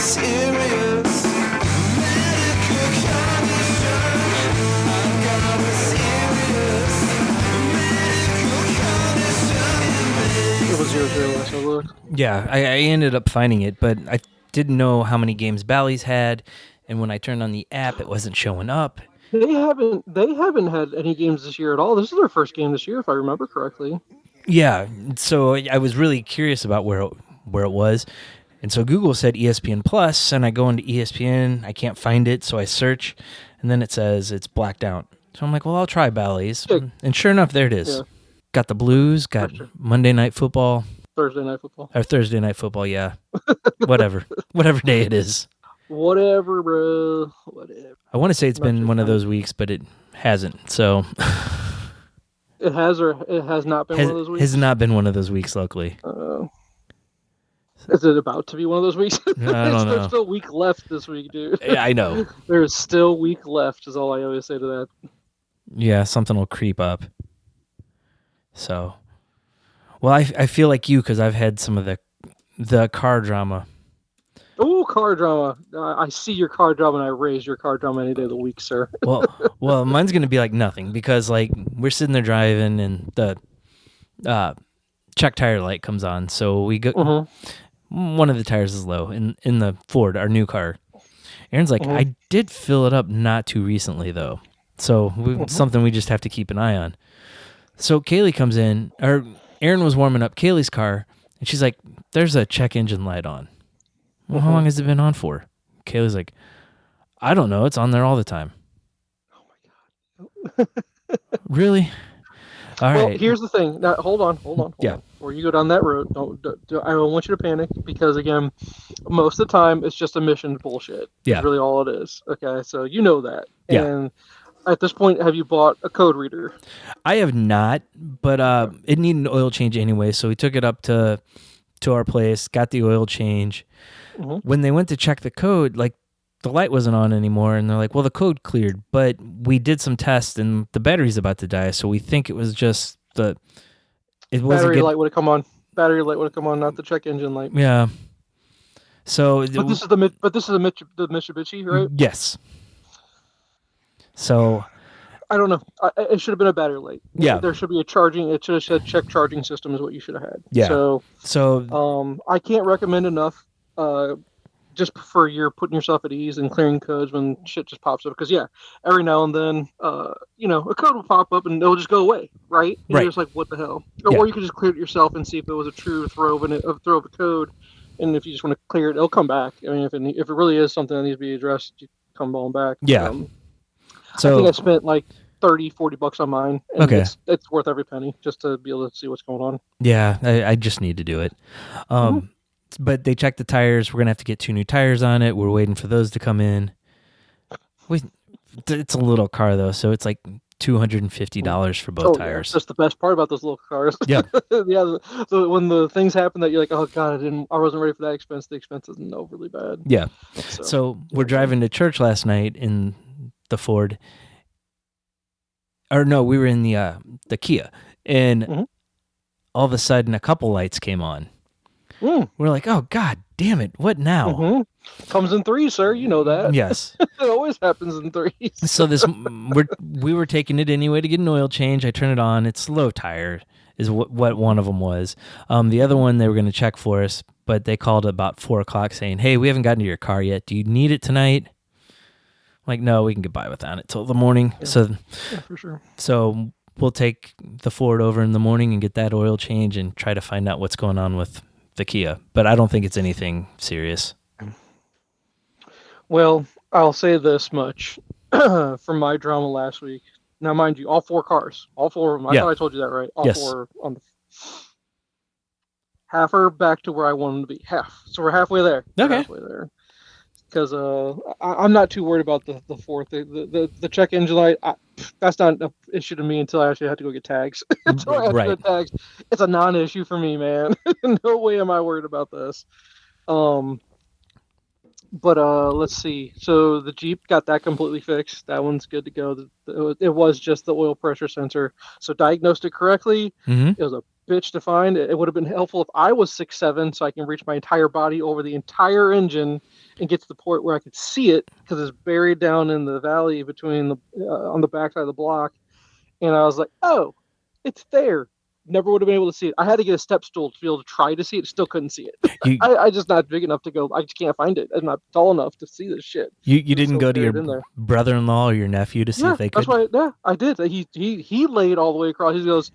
serious medical condition. I've got a serious medical condition. It was 0-0 last I looked. Yeah, I ended up finding it, but I didn't know how many games Bally's had, and when I turned on the app, it wasn't showing up. They haven't had any games this year at all. This is their first game this year, if I remember correctly. Yeah, so I was really curious about where it was, and so Google said ESPN Plus, and I go into ESPN, I can't find it, so I search, and then it says it's blacked out. So I'm like, well, I'll try Bally's, and sure enough, there it is. Yeah. Got the Blues, got Monday Night Football. Thursday Night Football. Or Thursday Night Football, yeah. Whatever day it is. Whatever, bro. Whatever. I want to say it's been one of those weeks, but it hasn't, so... It has or it has not been one of those weeks? Has not been one of those weeks, luckily. Is it about to be one of those weeks? I don't know. There's still a week left this week, dude. Yeah, I know. There's still a week left, is all I always say to that. Yeah, something will creep up. So, well, I feel like you because I've had some of the car drama. Oh, car drama. I see your car drama and I raise your car drama any day of the week, sir. well, mine's going to be like nothing because like we're sitting there driving and the check tire light comes on. So we go, one of the tires is low in the Ford, our new car. Aaron's like, I did fill it up not too recently though. So something we just have to keep an eye on. So Kaylee comes in, or Aaron was warming up Kaylee's car and she's like, there's a check engine light on. Well, how long has it been on for? Kaylee's like, I don't know. It's on there all the time. Oh, my God. Really? All right. Well, here's the thing. Now, hold on. Yeah. Before you go down that road, I don't want you to panic because, again, most of the time it's just emissions bullshit. Yeah. That's really all it is. Okay, so you know that. Yeah. And at this point, have you bought a code reader? I have not, but it needed an oil change anyway, so we took it up to our place, got the oil change. When they went to check the code, like the light wasn't on anymore, and they're like, well, the code cleared, but we did some tests and the battery's about to die, so we think it was just battery light would have come on. Battery light would have come on, not the check engine light. Yeah. So, but this is the Mitsubishi, right? Yes. So, I don't know. It should have been a battery light. Yeah. There should be a charging. It should have said check charging system is what you should have had. Yeah. So I can't recommend enough. Just for you're putting yourself at ease and clearing codes when shit just pops up. Because every now and then, a code will pop up and it'll just go away, right? And you're just like, what the hell? Or you could just clear it yourself and see if it was a true throw of a code. And if you just want to clear it, it'll come back. I mean, if it really is something that needs to be addressed, you come on back. Yeah. So I think I spent like $30-$40 on mine. And Okay. It's worth every penny just to be able to see what's going on. Yeah, I just need to do it. But they checked the tires. We're going to have to get 2 new tires on it. We're waiting for those to come in. It's a little car, though, so it's like $250 for both tires. That's the best part about those little cars. Yeah. Yeah. So when the things happen that you're like, oh, God, I wasn't ready for that expense, the expense isn't overly bad. Yeah. So we're driving to church last night in the Ford. Or no, we were in the Kia. And all of a sudden, a couple lights came on. We're like, oh, God damn it. What now? Comes in 3, sir. You know that. Yes. It always happens in 3. So we were taking it anyway to get an oil change. I turn it on. It's low tire is what one of them was. The other one they were going to check for us, but they called about 4 o'clock saying, hey, we haven't gotten to your car yet. Do you need it tonight? I'm like, no, we can get by without it till the morning. Yeah. Yeah, for sure. So we'll take the Ford over in the morning and get that oil change and try to find out what's going on with the Kia, but I don't think it's anything serious. Well, I'll say this much from my drama last week. Now, mind you, all 4 cars, all 4 of them. I thought I told you that, right? All 4 on the half are back to where I want them to be. Half. So we're halfway there. Okay. Halfway there. Because I'm not too worried about the 4th. The check engine light, that's not an issue to me until I actually have to go get tags. Until I have to get tags. It's a non-issue for me, man. No way am I worried about this. But let's see. So the Jeep got that completely fixed. That one's good to go. It was just the oil pressure sensor. So diagnosed it correctly. It was a bitch to find. It would have been helpful if I was 6'7", so I can reach my entire body over the entire engine and get to the point where I could see it, because it's buried down in the valley between the on the backside of the block. And I was like, oh, it's there. Never would have been able to see it. I had to get a step stool to be able to try to see it. Still couldn't see it. You I just not big enough to go. I just can't find it. I'm not tall enough to see this shit. you It's didn't so go to buried in your there. brother-in-law or your nephew to see if they could? That's why. Yeah, I did. He laid all the way across. He goes.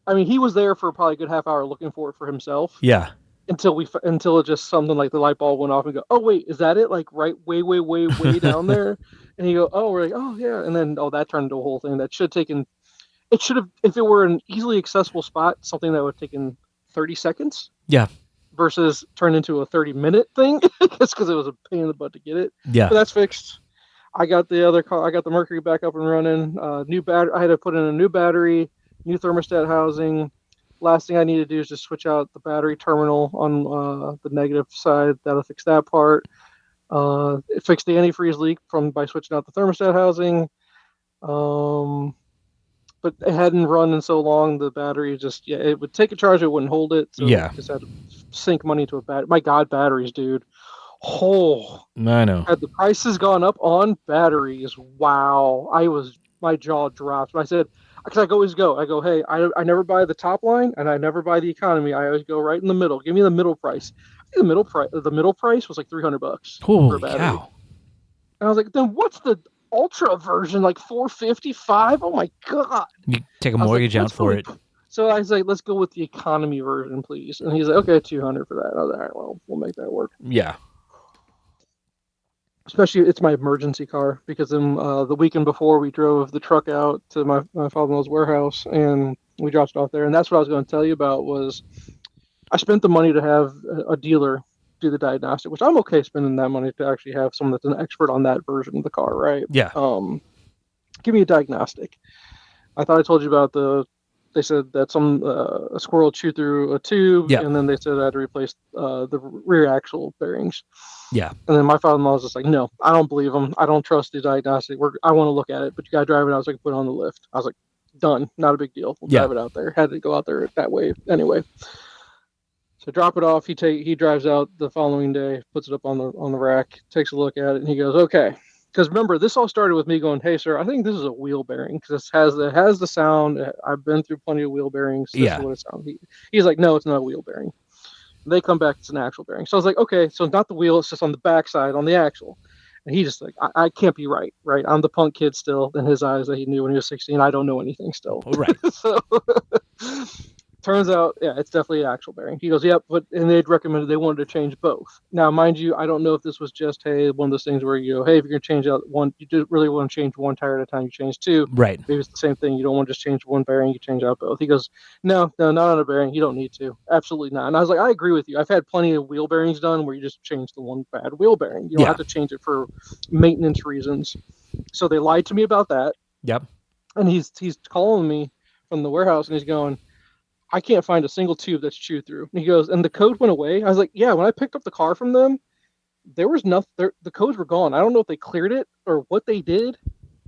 I mean, he was there for probably a good half hour looking for it for himself. Yeah. Until it just something like the light bulb went off and go, oh wait, is that it? Like right way down there. And he go, oh, we're like, oh yeah. And then that turned into a whole thing that should have taken. It should have, if it were an easily accessible spot, something that would have taken 30 seconds. Yeah. Versus turned into a 30-minute thing, just because it was a pain in the butt to get it. Yeah. But that's fixed. I got the other car. I got the Mercury back up and running. New battery. I had to put in a new battery, new thermostat housing. Last thing I need to do is just switch out the battery terminal on the negative side. That'll fix that part. It fixed the antifreeze leak by switching out the thermostat housing. But it hadn't run in so long. The battery it would take a charge, it wouldn't hold it. So Yeah. just had to sink money to a battery. My God, batteries, dude. Oh, I know. had the prices gone up on batteries? Wow, my jaw dropped. I said, because I always go, hey, I never buy the top line and I never buy the economy. I always go right in the middle. Give me the middle price. The middle price was like $300 for a Holy battery. cow. And I was like, then what's the ultra version? Like $455? Oh my God. You take a I was like, mortgage out let's for go it. So I was like, let's go with the economy version, please. And he's like, okay, $200 for that. I was like, all right, well, we'll make that work. Yeah. Especially, it's my emergency car, because then the weekend before we drove the truck out to my father-in-law's warehouse and we dropped it off there. And that's what I was going to tell you about was I spent the money to have a dealer do the diagnostic, which I'm okay spending that money to actually have someone that's an expert on that version of the car, right? Yeah. Give me a diagnostic. I thought I told you about they said that a squirrel chewed through a tube, Yeah. and then they said I had to replace the rear axle bearings. Yeah. And then my father-in-law was just like, no, I don't believe him. I don't trust the diagnostic. I want to look at it, but you got to drive it out so I can put it on the lift. I was like, done. Not a big deal. We'll drive it out there. Had to go out there that way anyway. So drop it off. He drives out the following day, puts it up on the rack, takes a look at it, and he goes, okay. Because remember, this all started with me going, hey, sir, I think this is a wheel bearing, because it has the sound. I've been through plenty of wheel bearings. This is what it sounds. He's like, no, it's not a wheel bearing. And they come back, it's an axle bearing. So I was like, okay, so it's not the wheel, it's just on the backside on the axle. And he just like, I can't be right? I'm the punk kid still in his eyes that he knew when he was 16. I don't know anything still. Right. So turns out, yeah, it's definitely an axle bearing. He goes, yep, and they'd recommended they wanted to change both. Now, mind you, I don't know if this was just, hey, one of those things where you go, hey, if you're going to change out one, you just really want to change one tire at a time, you change two. Right. Maybe it's the same thing. You don't want to just change one bearing, you change out both. He goes, no, not on a bearing. You don't need to. Absolutely not. And I was like, I agree with you. I've had plenty of wheel bearings done where you just change the one bad wheel bearing. You don't have to change it for maintenance reasons. So they lied to me about that. Yep. And he's calling me from the warehouse and he's going, I can't find a single tube that's chewed through. And he goes, and the code went away. I was like, yeah, when I picked up the car from them, there was nothing. The codes were gone. I don't know if they cleared it or what they did.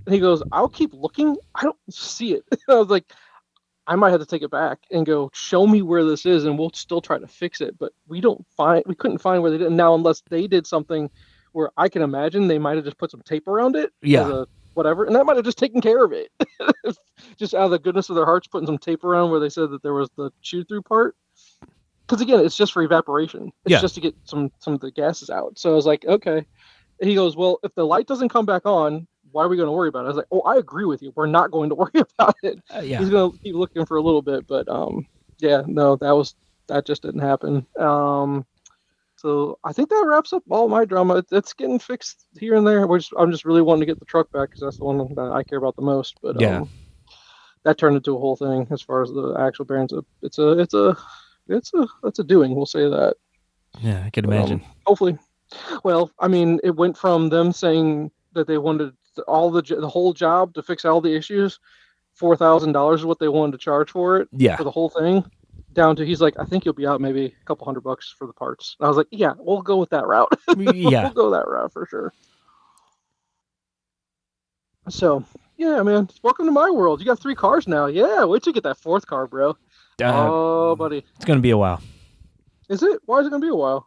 And he goes, I'll keep looking. I don't see it. I was like, I might have to take it back and go, show me where this is, and we'll still try to fix it. But we couldn't find where they did. And now, unless they did something where I can imagine they might have just put some tape around it. Yeah. Whatever, and that might have just taken care of it. Just out of the goodness of their hearts, putting some tape around where they said that there was the chew through part. Because again, it's just for evaporation. It's just to get some of the gases out. So I was like, okay. And he goes, well, if the light doesn't come back on, why are we going to worry about it? I was like, oh, I agree with you. We're not going to worry about it. He's going to keep looking for a little bit, but no, that just didn't happen. So I think that wraps up all my drama. It's getting fixed here and there. I'm just really wanting to get the truck back because that's the one that I care about the most. But that turned into a whole thing as far as the actual bearings. It's a doing. We'll say that. Yeah, I can imagine. Hopefully, well, I mean, it went from them saying that they wanted the whole job to fix all the issues. $4,000 is what they wanted to charge for it. Yeah. For the whole thing. Down to, he's like, I think you'll be out maybe a couple $100 for the parts. And I was like, yeah, we'll go with that route. Yeah. We'll go that route for sure. So, yeah, man, welcome to my world. You got 3 cars now. Yeah, wait till you get that 4th car, bro. Oh, buddy. It's going to be a while. Is it? Why is it going to be a while?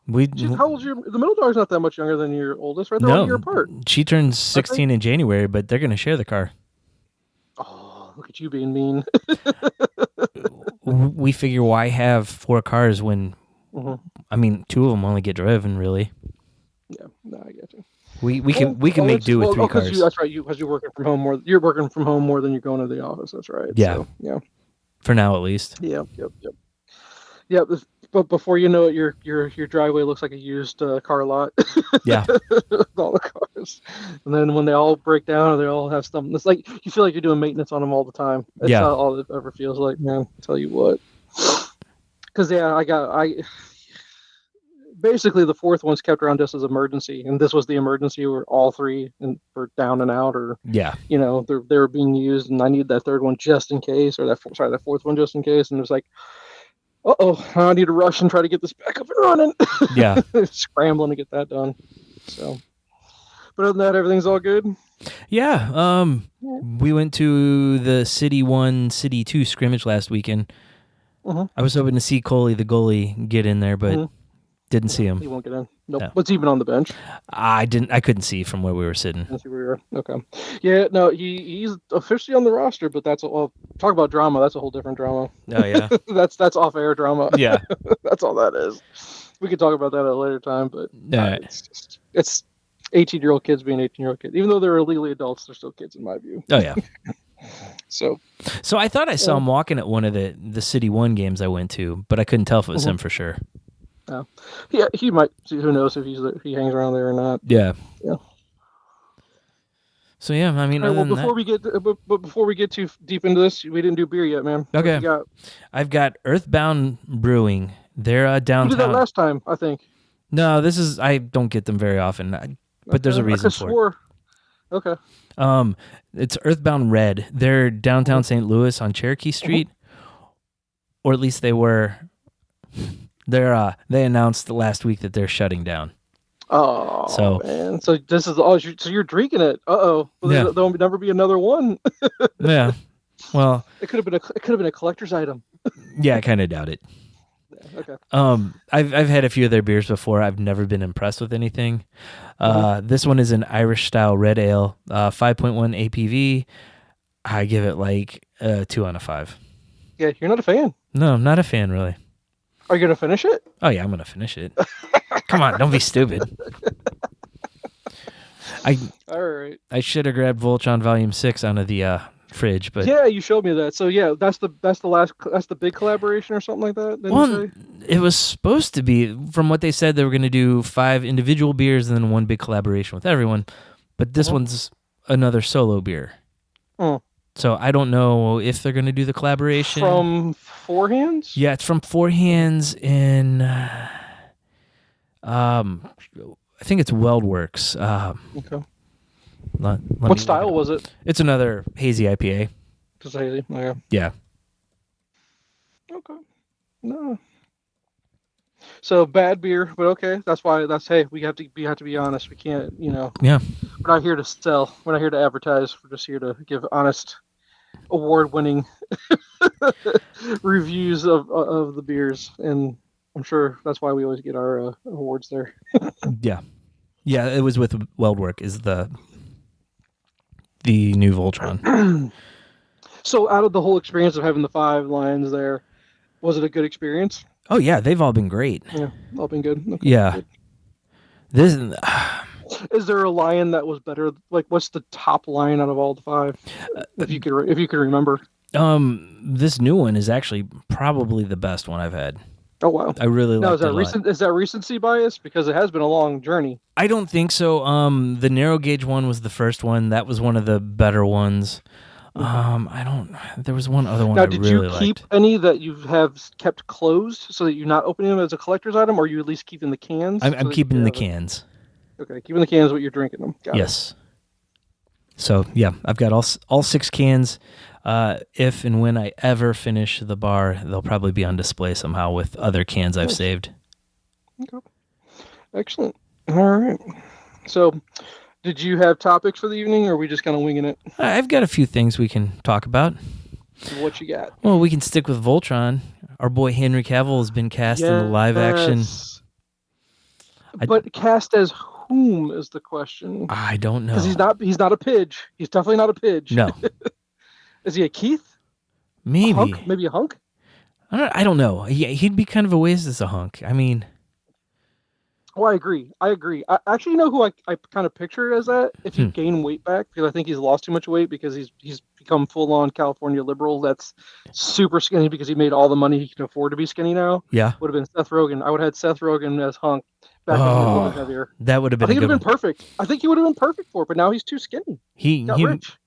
How old's the middle daughter's not that much younger than your oldest, right? They're all a year apart. She turns 16 in January, but they're going to share the car. Oh, look at you being mean. We figure why have 4 cars when, I mean, 2 of them only get driven, really. Yeah, no, I get you. We can make do with 3 cars. That's right. Because you're working from home more. You're working from home more than you're going to the office. That's right. Yeah. So, yeah. For now, at least. Yeah. Yep. But before you know it, your driveway looks like a used car lot. Yeah. With all the cars, and then when they all break down or they all have something, it's like you feel like you're doing maintenance on them all the time. It's not all it ever feels like, man. I'll tell you what. Because I basically the 4th one's kept around just as emergency, and this was the emergency where all 3 were down and out, or they were being used, and I need that 3rd one just in case, or that 4th one just in case, and it was like, I need to rush and try to get this back up and running. Yeah. Scrambling to get that done. So, but other than that, everything's all good. Yeah. We went to the City 1, City 2 scrimmage last weekend. I was hoping to see Coley, the goalie, get in there, but didn't see him. He won't get in. Nope. No. What's even on the bench? I couldn't see from where we were sitting. Let's see where we were. Okay. Yeah, no, he's officially on the roster, but talk about drama. That's a whole different drama. Oh yeah. that's off-air drama. Yeah. That's all that is. We could talk about that at a later time, but it's 18-year-old kids being 18-year-old kids. Even though they're legally adults, they're still kids in my view. Oh yeah. So I thought I saw him walking at one of the City 1 games I went to, but I couldn't tell if it was him for sure. Yeah, he might. Who knows if he hangs around there or not? Yeah. Yeah. So yeah, I mean, before we get too deep into this, we didn't do beer yet, man. Okay. I've got Earthbound Brewing. They're downtown. We did that last time, I think. No, I don't get them very often, but there's a reason for it. Okay. It's Earthbound Red. They're downtown St. Louis on Cherokee Street, or at least they were. They announced last week that they're shutting down. Oh, man. So this is so you're drinking it. Well, there'll never be another one. Yeah. Well, it could have been a collector's item. Yeah, I kind of doubt it. Okay. I've had a few of their beers before. I've never been impressed with anything. This one is an Irish style red ale, 5.1 APV. I give it like 2 out of 5. Yeah, you're not a fan. No, I'm not a fan really. Are you gonna finish it? Oh yeah, I'm gonna finish it. Come on, don't be stupid. All right. I should have grabbed Voltron Volume 6 out of the fridge, but yeah, you showed me that. So yeah, that's the big collaboration or something like that. Well, it was supposed to be. From what they said, they were going to do 5 individual beers and then one big collaboration with everyone. But this one's another solo beer. Oh. So I don't know if they're going to do the collaboration from Four Hands. Yeah, it's from Four Hands in. I think it's Weldworks. Okay. What style was it? It's another hazy IPA. Just hazy. Okay. Yeah. Okay. No. So bad beer, but okay. We have to be honest. We can't, Yeah. We're not here to sell. We're not here to advertise. We're just here to give honest, award-winning reviews of the beers, and I'm sure that's why we always get our awards there. Yeah. Yeah, it was with Weldwork is the new Voltron. So out of the whole experience of having the 5 lines there, was it a good experience? Oh yeah, they've all been great. Yeah, all been good. Okay, yeah. Good. Is there a line that was better? Like, what's the top line out of all the 5? If you could remember. This new one is actually probably the best one I've had. Oh wow! I really like it. Is that recency bias? Because it has been a long journey. I don't think so. The narrow gauge one was the first one. That was one of the better ones. There was one other one. Now, I did really you keep any that you have kept closed so that you're not opening them as a collector's item, or are you at least keeping the cans? I'm keeping the cans. Okay, keeping the cans, but you're drinking them. Got yes. It. So yeah, I've got all 6 cans. If and when I ever finish the bar, they'll probably be on display somehow with other cans I've saved. Okay. Excellent. All right. So, did you have topics for the evening, or are we just kind of winging it? I've got a few things we can talk about. What you got? Well, we can stick with Voltron. Our boy Henry Cavill has been cast in the live action. But cast as whom is the question? I don't know. Because he's not a Pidge. He's definitely not a Pidge. No. Is he a Keith? Maybe. A hunk? Maybe a hunk? I don't know. He'd be kind of a waste as a hunk. I mean... Oh, I agree. I actually know who I kind of picture as that. If you gain weight back, because I think he's lost too much weight because he's become full-on California liberal that's super skinny because he made all the money he can afford to be skinny now. Yeah. Would have been Seth Rogen. I would have had Seth Rogen as hunk back when he was a little bit heavier. That would have been I think it would have been perfect. I think he would have been perfect for it, but now he's too skinny. He got rich.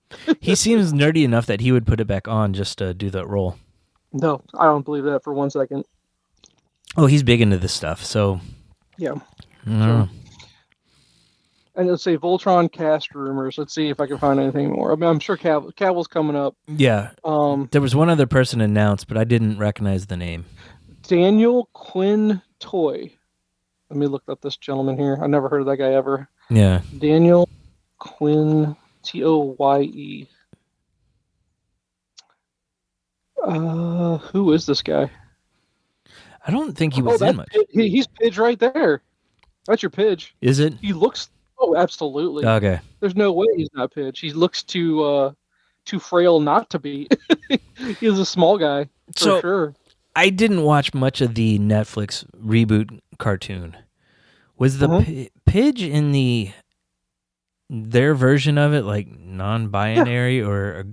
He seems nerdy enough that he would put it back on just to do that role. No, I don't believe that for 1 second. Oh, he's big into this stuff, so... Yeah. So, and let's say Voltron cast rumors. Let's see if I can find anything more. I mean, I'm sure Cavill's coming up. Yeah. There was one other person announced, but I didn't recognize the name. Daniel Quinn Toy. Let me look up this gentleman here. I never heard of that guy ever. Yeah. Daniel Quinn Toye. Who is this guy? I don't think he was in much. He's Pidge right there. That's your Pidge. Is it? He looks... Oh, absolutely. Okay. There's no way he's not Pidge. He looks too frail not to be. He's a small guy, for sure. I didn't watch much of the Netflix reboot cartoon. Was the Pidge in their version of it like non-binary or a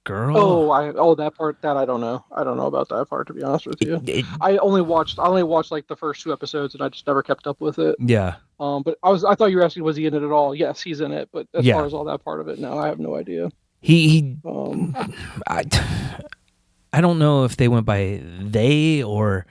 girl? That part that I don't know. I don't know about that part, to be honest with you. I only watched like the first 2 episodes and I just never kept up with it. Yeah. But I thought you were asking, was he in it at all? Yes, he's in it, but as far as all that part of it, no, I have no idea. I don't know if they went by they or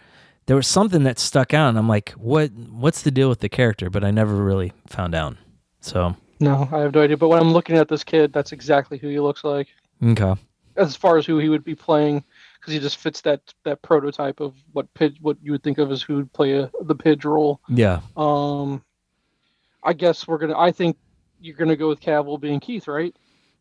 there was something that stuck out and I'm like, what's the deal with the character? But I never really found out. So no, I have no idea. But when I'm looking at this kid, that's exactly who he looks like. Okay. As far as who he would be playing, because he just fits that prototype of what you would think of as who would play the Pidge role. Yeah. I guess I think you're gonna go with Cavill being Keith, right?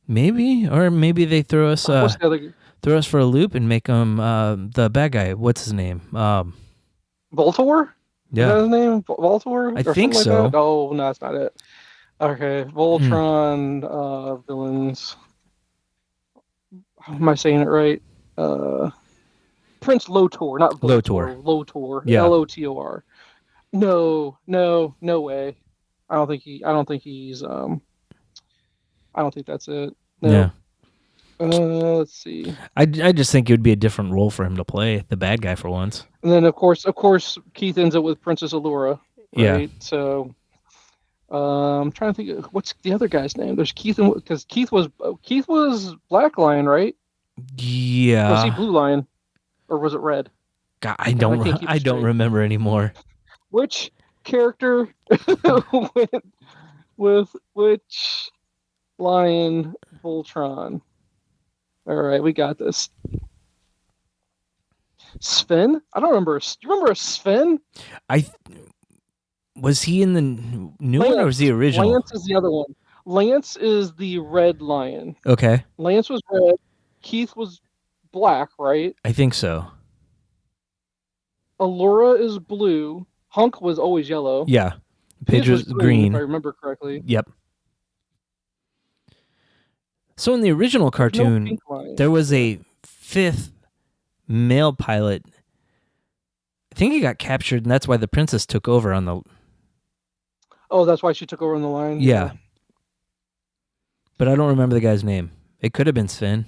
Maybe, or maybe they throw us for a loop and make him the bad guy. What's his name? Voltor? Yeah. Is that his name? Voltor? I think so. Like oh, no, that's not it. Okay, Voltron villains. Am I saying it right? Prince Lotor, not Voltor. Lotor. Yeah. Lotor. No way. I don't think he's I don't think that's it. No. Yeah. Let's see. I just think it would be a different role for him to play the bad guy for once. And then of course Keith ends up with Princess Allura. Right? Yeah. So I'm trying to think of, what's the other guy's name? There's Keith, because Keith was Black Lion, right? Yeah. Was he Blue Lion, or was it Red? God, I don't remember anymore. Which character went with which lion Voltron? All right, we got this. Sven? I don't remember. Do you remember a Sven? Was he in the new one or was he original? Lance is the other one. Lance is the red lion. Okay. Lance was red. Keith was black, right? I think so. Allura is blue. Hunk was always yellow. Yeah. Pidge was green. If I remember correctly. Yep. So in the original cartoon, there was a 5th male pilot. I think he got captured, and that's why the princess took over on the... Oh, that's why she took over on the line? Yeah. But I don't remember the guy's name. It could have been Sven.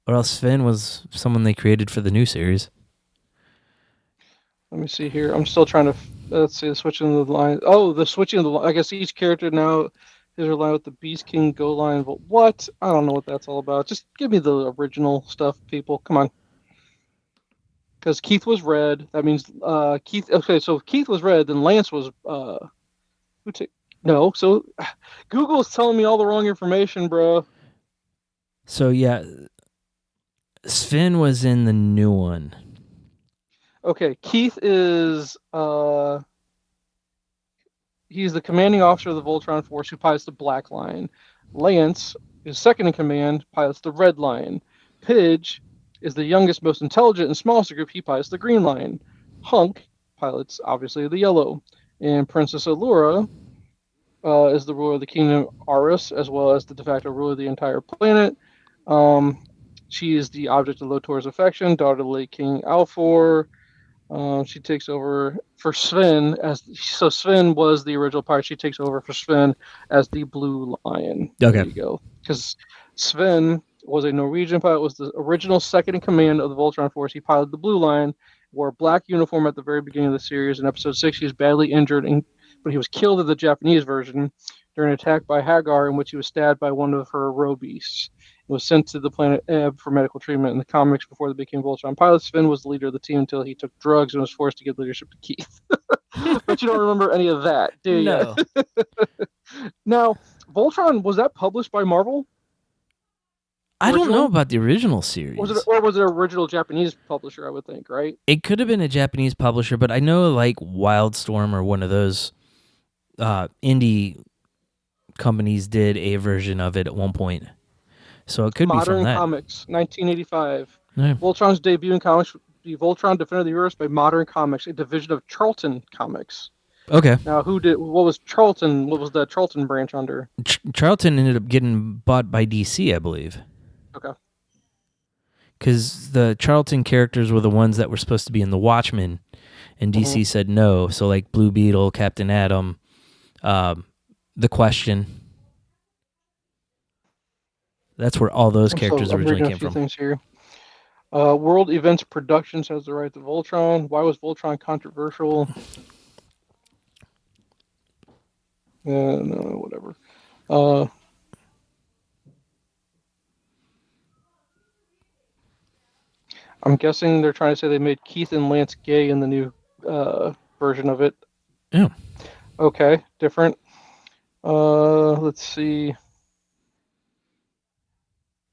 Or else Sven was someone they created for the new series. Let me see here. I'm still trying to... Let's see, the switching of the line. Oh, the switching of the line. I guess each character now is aligned with the Beast King Go line. But what? I don't know what that's all about. Just give me the original stuff, people. Come on. Because Keith was red. That means Keith... Okay, so if Keith was red, then Lance was... No, so Google's telling me all the wrong information, bro. So, yeah, Sven was in the new one. Okay, Keith is... he's the commanding officer of the Voltron Force who pilots the Black Lion. Lance is second in command, pilots the Red Lion. Pidge is the youngest, most intelligent, and smallest of the group. He pilots the Green Line. Hunk pilots, obviously, the Yellow. And Princess Allura is the ruler of the Kingdom Aris, as well as the de facto ruler of the entire planet. She is the object of Lotor's affection, daughter of the late King Alfor. She takes over for Sven so Sven was the original pirate. She takes over for Sven as the Blue Lion. Okay. There you go. Because Sven was a Norwegian pilot, was the original second in command of the Voltron force. He piloted the Blue Lion, wore a black uniform at the very beginning of the series. In episode 6, he was badly injured, but he was killed in the Japanese version during an attack by Hagar, in which he was stabbed by one of her row beasts. He was sent to the planet Ebb for medical treatment. In the comics, before they became Voltron pilots, Sven was the leader of the team until he took drugs and was forced to give leadership to Keith. But you don't remember any of that, do you? No. Now, Voltron, was that published by Marvel? I don't Original? know about the original series. Was it an original Japanese publisher, I would think, right? It could have been a Japanese publisher, but I know like Wildstorm or one of those indie companies did a version of it at one point. So it could be from Modern that. Comics, 1985. Yeah. Voltron's debut in comics would be Voltron Defender of the Universe by Modern Comics, a division of Charlton Comics. Okay. Now, what was Charlton? What was the Charlton branch under? Charlton ended up getting bought by DC, I believe. Okay. Because the Charlton characters were the ones that were supposed to be in The Watchmen, and DC said no. So like Blue Beetle, Captain Atom, The Question. That's where all those characters I'm originally reading came a few from. things here. World Events Productions has the right to Voltron. Why was Voltron controversial? No, whatever. I'm guessing they're trying to say they made Keith and Lance gay in the new version of it. Yeah. Okay, different. Let's see.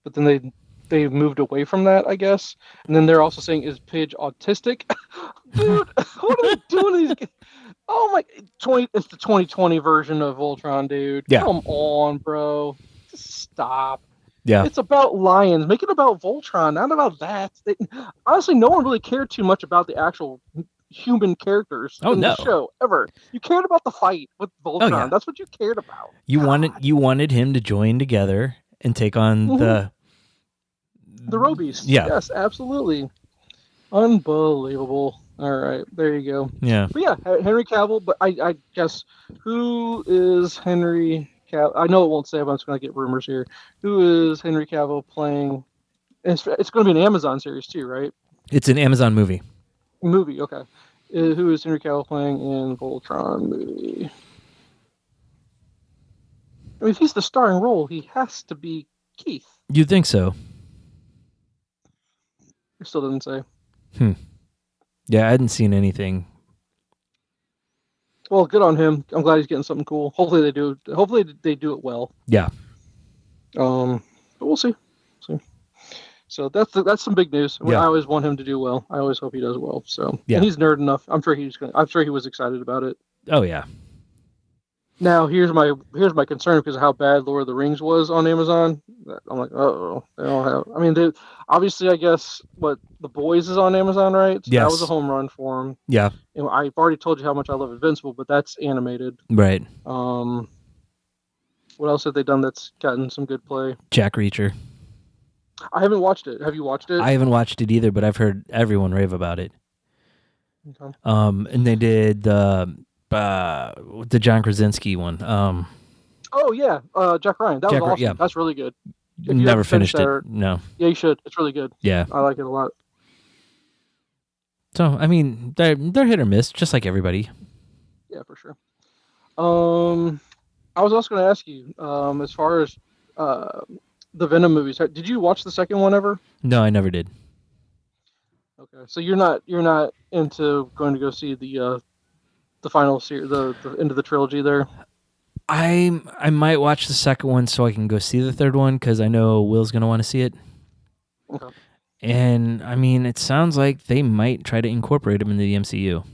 But then they moved away from that, I guess. And then they're also saying, is Pidge autistic? Dude, what are they doing to these? Oh my! It's the 2020 version of Voltron, dude. Yeah. Come on, bro. Just stop. Yeah. It's about lions. Make it about Voltron, not about that. Honestly, no one really cared too much about the actual human characters in no. the show ever. You cared about the fight with Voltron. yeah. That's what you cared about. You wanted him to join together and take on the Row Beast. Yeah. Yes, absolutely. Unbelievable. All right, there you go. Yeah. But yeah, Henry Cavill. But I guess, who is Henry Cavill? I know it won't say, but I'm just going to get rumors here. Who is Henry Cavill playing? It's going to be an Amazon series too, right? It's an Amazon movie. Movie, okay. Who is Henry Cavill playing in Voltron movie? I mean, if he's the starring role, he has to be Keith. You'd think so. It still doesn't say. Yeah, I hadn't seen anything. Well, good on him. I'm glad he's getting something cool. Hopefully they do. Hopefully they do it well. Yeah. But we'll see. So that's some big news. Yeah. I always want him to do well. I always hope he does well. So Yeah. And he's nerd enough. I'm sure he was excited about it. Oh yeah. Now here's my concern because of how bad Lord of the Rings was on Amazon. I'm like, oh, they don't have. I mean, obviously, I guess what The Boys is on Amazon, right? So Yes. That was a home run for him. Yeah. And I've already told you how much I love Invincible, but that's animated. Right. What else have they done that's gotten some good play? Jack Reacher. I haven't watched it. Have you watched it? I haven't watched it either, but I've heard everyone rave about it. Okay. And they did the John Krasinski one. Oh yeah, Jack Ryan. That was awesome. Yeah. That's really good. If you Never haven't finished it. that, No. Yeah, you should. It's really good. Yeah. I like it a lot. So I mean, they're hit or miss, just like everybody. Yeah, for sure. I was also going to ask you, as far as the Venom movies, did you watch the second one ever? No, I never did. Okay, so you're not into going to go see the final series, the end of the trilogy there. I might watch the second one so I can go see the third one because I know Will's gonna want to see it. Okay. And I mean, it sounds like they might try to incorporate him into the MCU.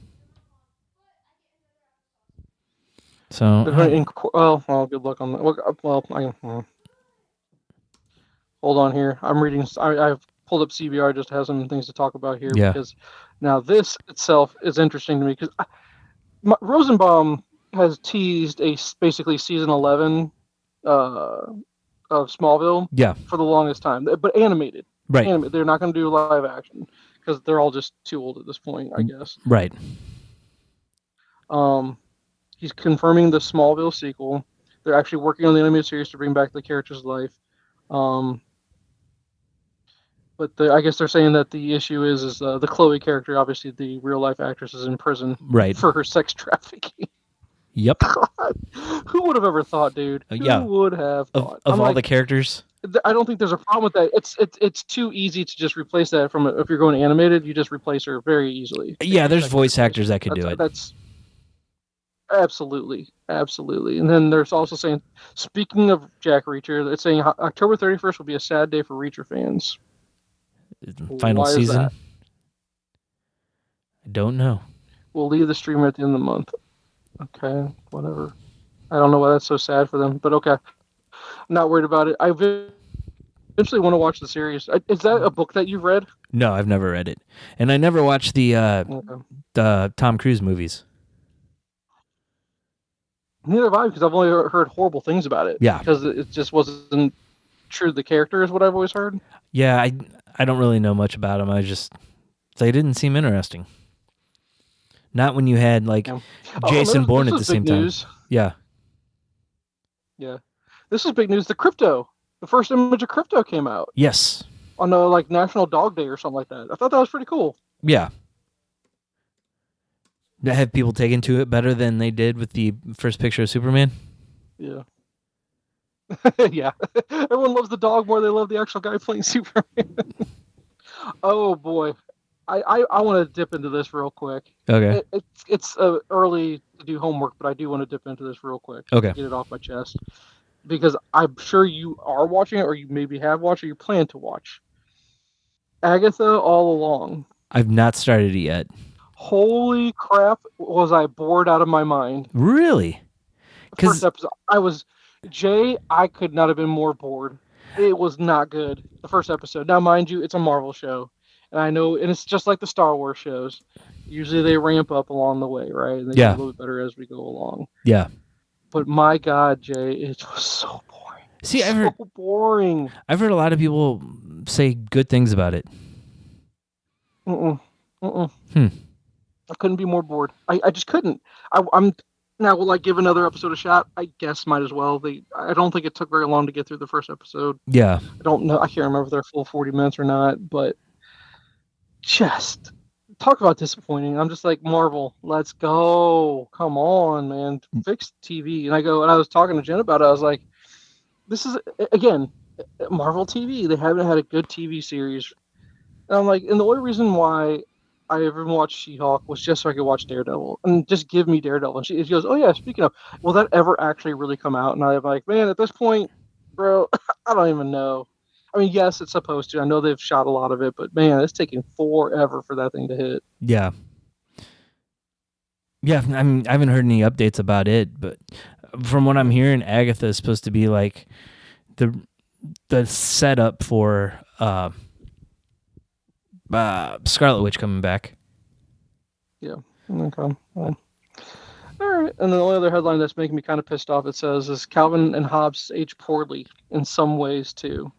So, good luck on that. Well, hold on here. I'm reading. I have pulled up CBR just to have some things to talk about here Yeah. because now this itself is interesting to me because Rosenbaum has teased basically season 11 of Smallville Yeah. for the longest time, but animated. Right. They're not going to do live action because they're all just too old at this point, I guess. Right. He's confirming the Smallville sequel. They're actually working on the animated series to bring back the character's life. But I guess they're saying that the issue is the Chloe character, obviously the real life actress, is in prison for her sex trafficking. Yep. God, who would have ever thought, dude? Yeah. Who would have thought? Of all the characters? I don't think there's a problem with that. It's too easy to just replace that from if you're going animated, you just replace her very easily. Yeah, there's voice actors that could do it. That's absolutely. And then there's also saying, speaking of Jack Reacher, it's saying October 31st will be a sad day for Reacher fans. Final Why is season? that? I don't know. We'll leave the streamer at the end of the month. Okay, whatever. I don't know why that's so sad for them, but okay. I'm not worried about it. I eventually want to watch the series. Is that a book that you've read? No, I've never read it. And I never watched the Tom Cruise movies. Neither have I, because I've only heard horrible things about it. Yeah. Because it just wasn't true to the character, is what I've always heard. Yeah, I don't really know much about them. They didn't seem interesting. Not when you had Jason Bourne at the same time. Yeah. Yeah. This is big news. The first image of Krypto came out. Yes. On a National Dog Day or something like that. I thought that was pretty cool. Yeah. Have people taken to it better than they did with the first picture of Superman? Yeah. Yeah. Everyone loves the dog more than they love the actual guy playing Superman. Oh boy. I want to dip into this real quick. Okay. It's early to do homework, but I do want to dip into this real quick. Okay. Get it off my chest. Because I'm sure you are watching it, or you maybe have watched, or you plan to watch. Agatha All Along. I've not started it yet. Holy crap, was I bored out of my mind. Really? First episode, I could not have been more bored. It was not good, the first episode. Now, mind you, it's a Marvel show. And I know, and it's just like the Star Wars shows. Usually they ramp up along the way, right? And they get a little bit better as we go along. Yeah. But my God, Jay, it was so boring. See, boring. I've heard a lot of people say good things about it. I couldn't be more bored. I just couldn't. I'm now, will I give another episode a shot? I guess might as well. I don't think it took very long to get through the first episode. Yeah. I don't know. I can't remember if they're full 40 minutes or not, but just talk about disappointing. I'm just like, Marvel, let's go. Come on, man. Fix TV. And I was talking to Jen about it. I was like, this is, again, Marvel TV. They haven't had a good TV series. And I'm like, and the only reason why I ever watched She-Hulk was just so I could watch Daredevil and just give me Daredevil. And she goes, oh yeah, speaking of, will that ever actually really come out? And I'm like, man, at this point, bro, I don't even know. I mean, yes, it's supposed to. I know they've shot a lot of it, but man, it's taking forever for that thing to hit. Yeah. Yeah, I mean, I haven't heard any updates about it, but from what I'm hearing, Agatha is supposed to be like the setup for Scarlet Witch coming back. Yeah. Okay. Well, all right. And then the only other headline that's making me kind of pissed off, it says, is Calvin and Hobbs age poorly in some ways too.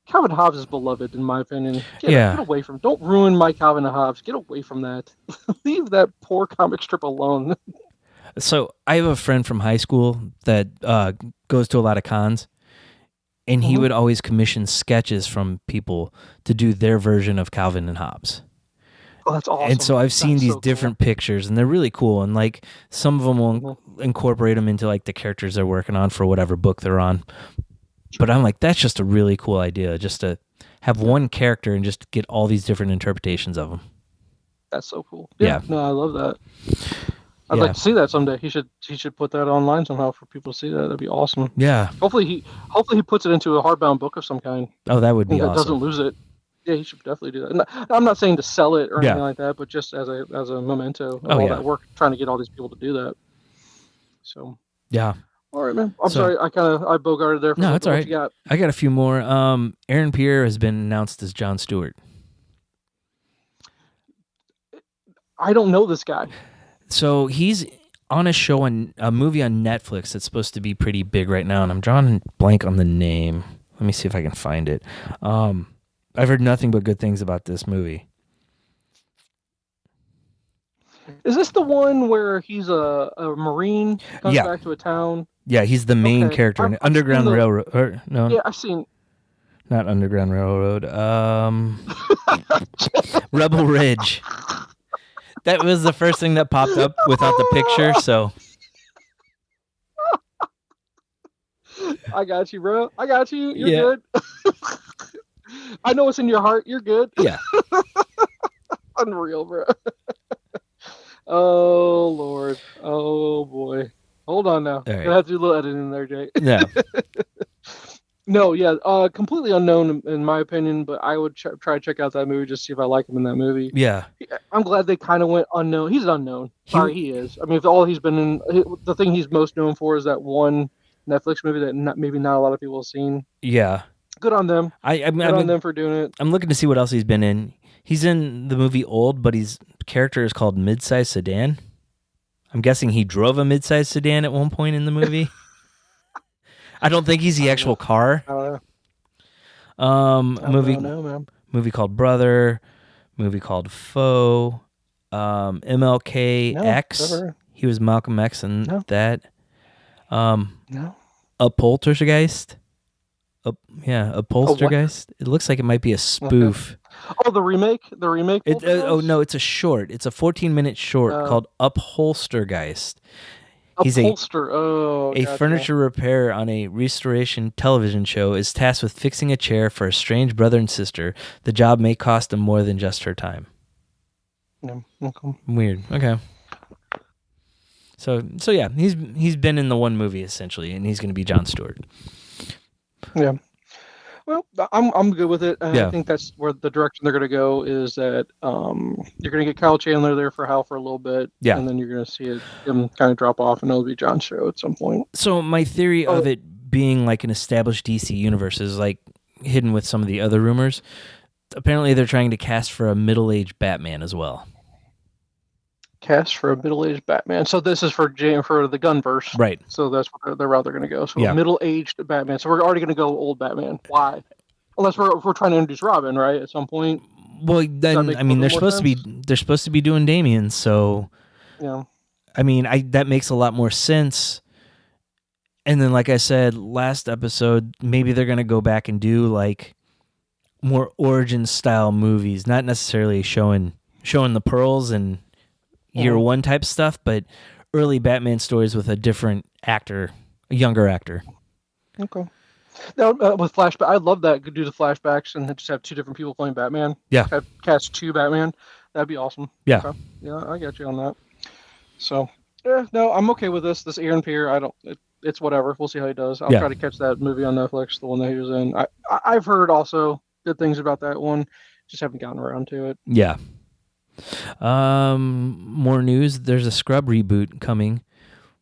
Calvin Hobbs is beloved, in my opinion. Get away from. Don't ruin my Calvin and Hobbs. Get away from that. Leave that poor comic strip alone. So I have a friend from high school that goes to a lot of cons, and he would always commission sketches from people to do their version of Calvin and Hobbs. Oh, that's awesome. And so I've seen these different pictures, and they're really cool. And like some of them will incorporate them into like the characters they're working on for whatever book they're on. But I'm like, that's just a really cool idea, just to have one character and just get all these different interpretations of them. That's so cool. Yeah. No, I love that. I'd like to see that someday. He should put that online somehow for people to see that. That'd be awesome. Yeah. Hopefully he puts it into a hardbound book of some kind. Oh, that would be awesome. Doesn't lose it. Yeah, he should definitely do that. I'm not saying to sell it or anything like that, but just as a memento of all that work, trying to get all these people to do that. So. Yeah. All right, man. I'm So- sorry. I bogarted there. For No, a it's little all bit. right. What you got? I got a few more. Aaron Pierre has been announced as John Stewart. I don't know this guy. So he's on a movie on Netflix that's supposed to be pretty big right now, and I'm drawing a blank on the name. Let me see if I can find it. I've heard nothing but good things about this movie. Is this the one where he's a Marine, comes Yeah. back to a town? Yeah, he's the main Okay. character in I've it. Underground seen the- Railroad. Or, no, Yeah, I've seen. not Underground Railroad. Rebel Ridge. That was the first thing that popped up without the picture, so I got you, bro. I got you. You're Yeah. good. I know what's in your heart. You're good. yeah. Unreal, bro. Oh Lord. Oh boy. Hold on now. right. Gonna have to do a little editing there, Jay. Yeah. No, yeah, completely unknown in my opinion, but I would try to check out that movie just to see if I like him in that movie. Yeah. I'm glad they kind of went unknown. He's unknown. Sorry, he is. I mean, if all he's been in, the thing he's most known for is that one Netflix movie that maybe not a lot of people have seen. Yeah. Good on them. I Good on them for doing it. I'm looking to see what else he's been in. He's in the movie Old, but his character is called Midsize Sedan. I'm guessing he drove a midsize sedan at one point in the movie. I don't think he's the actual car. I don't know. Movie I don't know, man. movie called Brother, movie called Foe, MLK No, X. never. He was Malcolm X in No. that. No. A Poltergeist. A Poltergeist. It looks like it might be a spoof. Oh, the remake. The remake. Oh no, it's a short. It's a 14-minute short called Upholstergeist. He's Upholster. Oh, a gotcha. furniture repairer on a restoration television show is tasked with fixing a chair for a strange brother and sister. The job may cost him more than just her time. Yeah, okay. Weird. Okay. So yeah, he's been in the one movie essentially, and he's going to be John Stewart. Yeah. Well, I'm good with it. And Yeah. I think that's where the direction they're going to go is that you're going to get Kyle Chandler there for Hal for a little bit. Yeah. And then you're going to see him kind of drop off, and it'll be John's show at some point. So my theory of it being like an established DC universe is like hidden with some of the other rumors. Apparently, they're trying to cast for a middle-aged Batman as well. Cast for a middle-aged Batman. So this is for the Gunverse. Right. So that's what the route they're going to go. So Yeah. a middle-aged Batman. So we're already going to go old Batman. Why? Unless we're trying to introduce Robin, right? At some point. Well, then make I mean a they're little more supposed to be doing Damien, so Yeah. I mean that makes a lot more sense. And then, like I said last episode, maybe they're gonna go back and do like more origin style movies, not necessarily showing the pearls and year one type stuff, but early Batman stories with a different actor, a younger actor. Okay. Now with flashback, I'd love that. Could do the flashbacks and then just have two different people playing Batman. Yeah. Have cast two Batman. That'd be awesome. Yeah. Okay. Yeah, I got you on that. So, yeah, no, I'm okay with this. This Aaron Pierre, it's whatever. We'll see how he does. I'll Yeah. try to catch that movie on Netflix, the one that he was in. I've heard also good things about that one. Just haven't gotten around to it. Yeah. More news. There's a Scrub reboot coming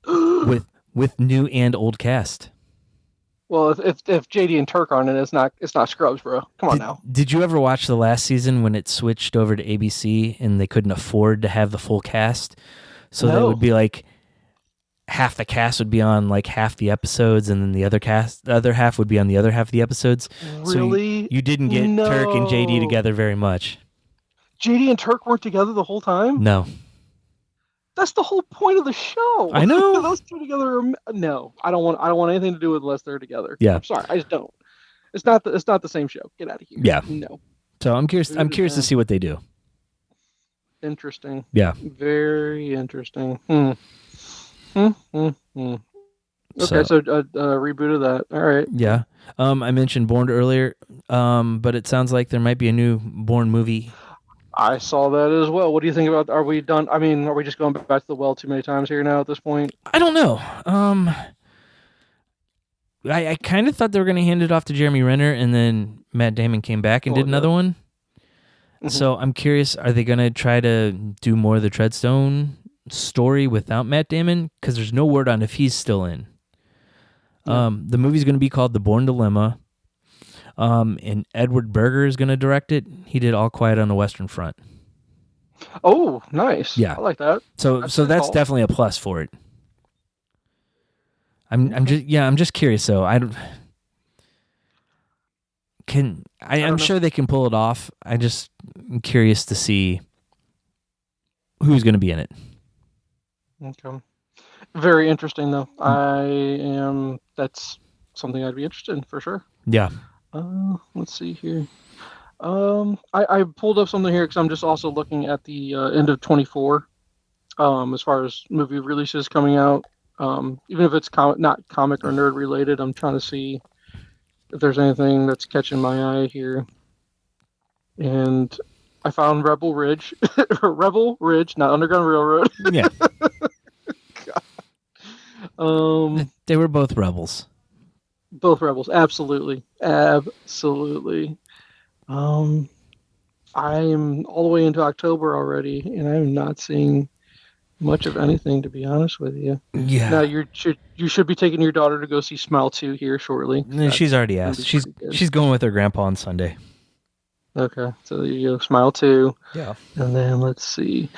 with new and old cast. Well, if JD and Turk on it, it's not Scrubs, bro. Come on now. Did you ever watch the last season when it switched over to ABC and they couldn't afford to have the full cast? So that No. would be like half the cast would be on like half the episodes, and then the other half would be on the other half of the episodes. Really? So you didn't get Turk and JD No. together very much. JD and Turk weren't together the whole time? No. That's the whole point of the show. I know. Those two together no. I don't want anything to do with unless they're together. Yeah. I'm sorry. I just don't. It's not the same show. Get out of here. Yeah. No. So I'm curious to see what they do. Interesting. Yeah. Very interesting. Okay, So- so reboot of that. All right. Yeah. I mentioned Bourne earlier, but it sounds like there might be a new Bourne movie. I saw that as well. What do you think about? Are we done? I mean, are we just going back to the well too many times here now at this point? I don't know. I kind of thought they were going to hand it off to Jeremy Renner, and then Matt Damon came back and did another one. Mhm. So I'm curious, are they going to try to do more of the Treadstone story without Matt Damon? Because there's no word on if he's still in. The movie's going to be called The Bourn Dilemma. And Edward Berger is going to direct it. He did All Quiet on the Western Front. Oh, nice. Yeah. I like that. So that's definitely a plus for it. I'm just curious. So I'm sure they can pull it off. I'm curious to see who's going to be in it. Okay. Very interesting, though. That's something I'd be interested in for sure. Yeah. Let's see here. I pulled up something here because I'm just also looking at the end of 24. As far as movie releases coming out, even if it's not comic or nerd related, I'm trying to see if there's anything that's catching my eye here. And I found Rebel Ridge, not Underground Railroad. Yeah. They were both rebels. Both rebels, absolutely. I'm all the way into October already, and I'm not seeing much of anything, to be honest with you. Yeah. Now you should be taking your daughter to go see Smile 2 here shortly. She's already asked. She's going with her grandpa on Sunday. Okay, so there you go, Smile 2. Yeah. And then let's see.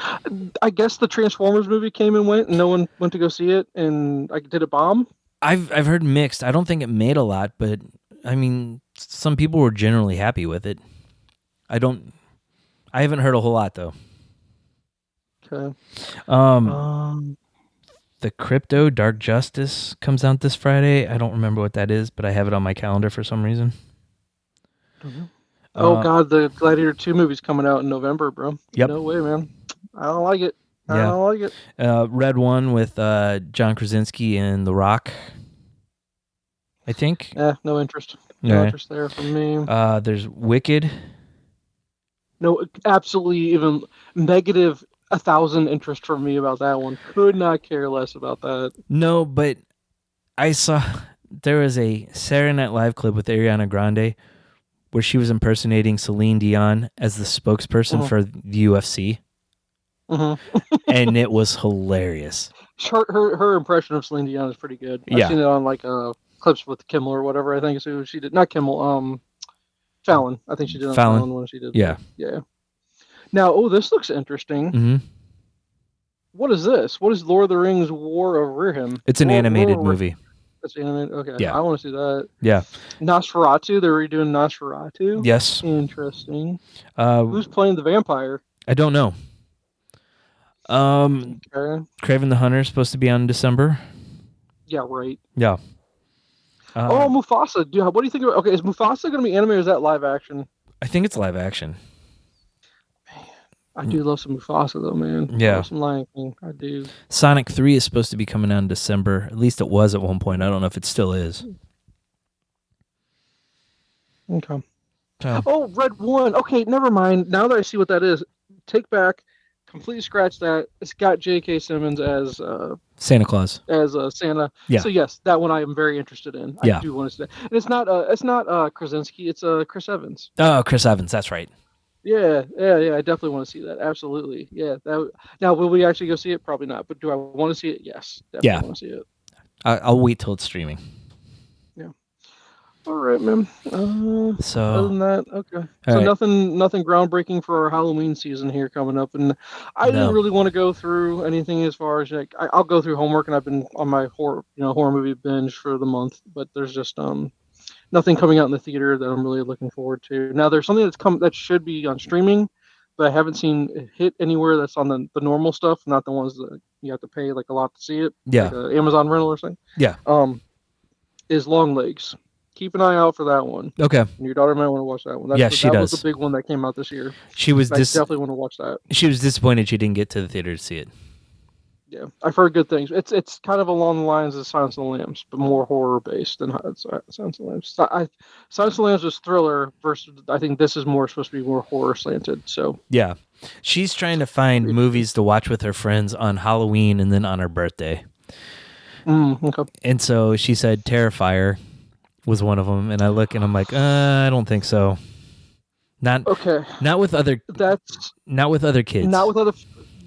I guess the Transformers movie came and went, and no one went to go see it, and did it bomb? I've heard mixed. I don't think it made a lot, but I mean, some people were generally happy with it. I haven't heard a whole lot though. Okay. The Krypto Dark Justice comes out this Friday. I don't remember what that is, but I have it on my calendar for some reason. Mm-hmm. Oh God, the Gladiator 2 movie's coming out in November, bro. Yep. No way, man. I don't like it. I don't like it. Red One with John Krasinski and The Rock, I think. No interest. No interest there for me. There's Wicked. No, absolutely even negative 1,000 interest from me about that one. Could not care less about that. No, but I saw there was a Saturday Night Live clip with Ariana Grande where she was impersonating Celine Dion as the spokesperson for the UFC. And it was hilarious. Her impression of Celine Dion is pretty good. I've seen it on clips with Kimmel or whatever. I think is who she did. Not Kimmel. Fallon. I think she did on Fallon when she did. Yeah. Now, this looks interesting. Mm-hmm. What is this? What is Lord of the Rings: War of Rohirrim? It's an animated movie. It's animated. Okay. Yeah. I want to see that. Yeah. Nosferatu. They're redoing Nosferatu. Yes. Interesting. Who's playing the vampire? I don't know. Kraven the Hunter is supposed to be on in December. Yeah, right. Yeah. Mufasa. What do you think about? Okay, is Mufasa going to be animated or is that live action? I think it's live action. Man, I do love some Mufasa though, man. Yeah. I love some Lion King. I do. Sonic 3 is supposed to be coming out in December. At least it was at one point. I don't know if it still is. Okay. Red One. Okay, never mind. Now that I see what that is, take back. Completely scratch that. It's got J.K. Simmons as Santa Claus. As Santa. Yeah. So yes, that one I am very interested in. I do want to see that. And it's not Krasinski. It's Chris Evans. Oh, Chris Evans. That's right. Yeah. I definitely want to see that. Absolutely. Yeah. Now, will we actually go see it? Probably not. But do I want to see it? Yes. Definitely want to see it. I'll wait till it's streaming. Yeah. All right, man. So other than that, okay. So nothing groundbreaking for our Halloween season here coming up, and I didn't really want to go through anything as far as I'll go through homework, and I've been on my horror movie binge for the month, but there's just nothing coming out in the theater that I'm really looking forward to. Now there's something that should be on streaming, but I haven't seen it hit anywhere that's on the normal stuff, not the ones that you have to pay a lot to see it. Yeah. Like Amazon rental or something. Yeah. Is Long Legs. Keep an eye out for that one. Okay. And your daughter might want to watch that one. She does. That was the big one that came out this year. She was I definitely want to watch that. She was disappointed she didn't get to the theater to see it. Yeah, I've heard good things. It's kind of along the lines of Silence of the Lambs, but more horror based than Silence of the Lambs. Silence of the Lambs was thriller versus I think this is supposed to be more horror slanted. So yeah, she's trying to find movies to watch with her friends on Halloween and then on her birthday. Okay. And so she said Terrifier was one of them, and I look and I'm like, I don't think so. Not with other kids. Not with other.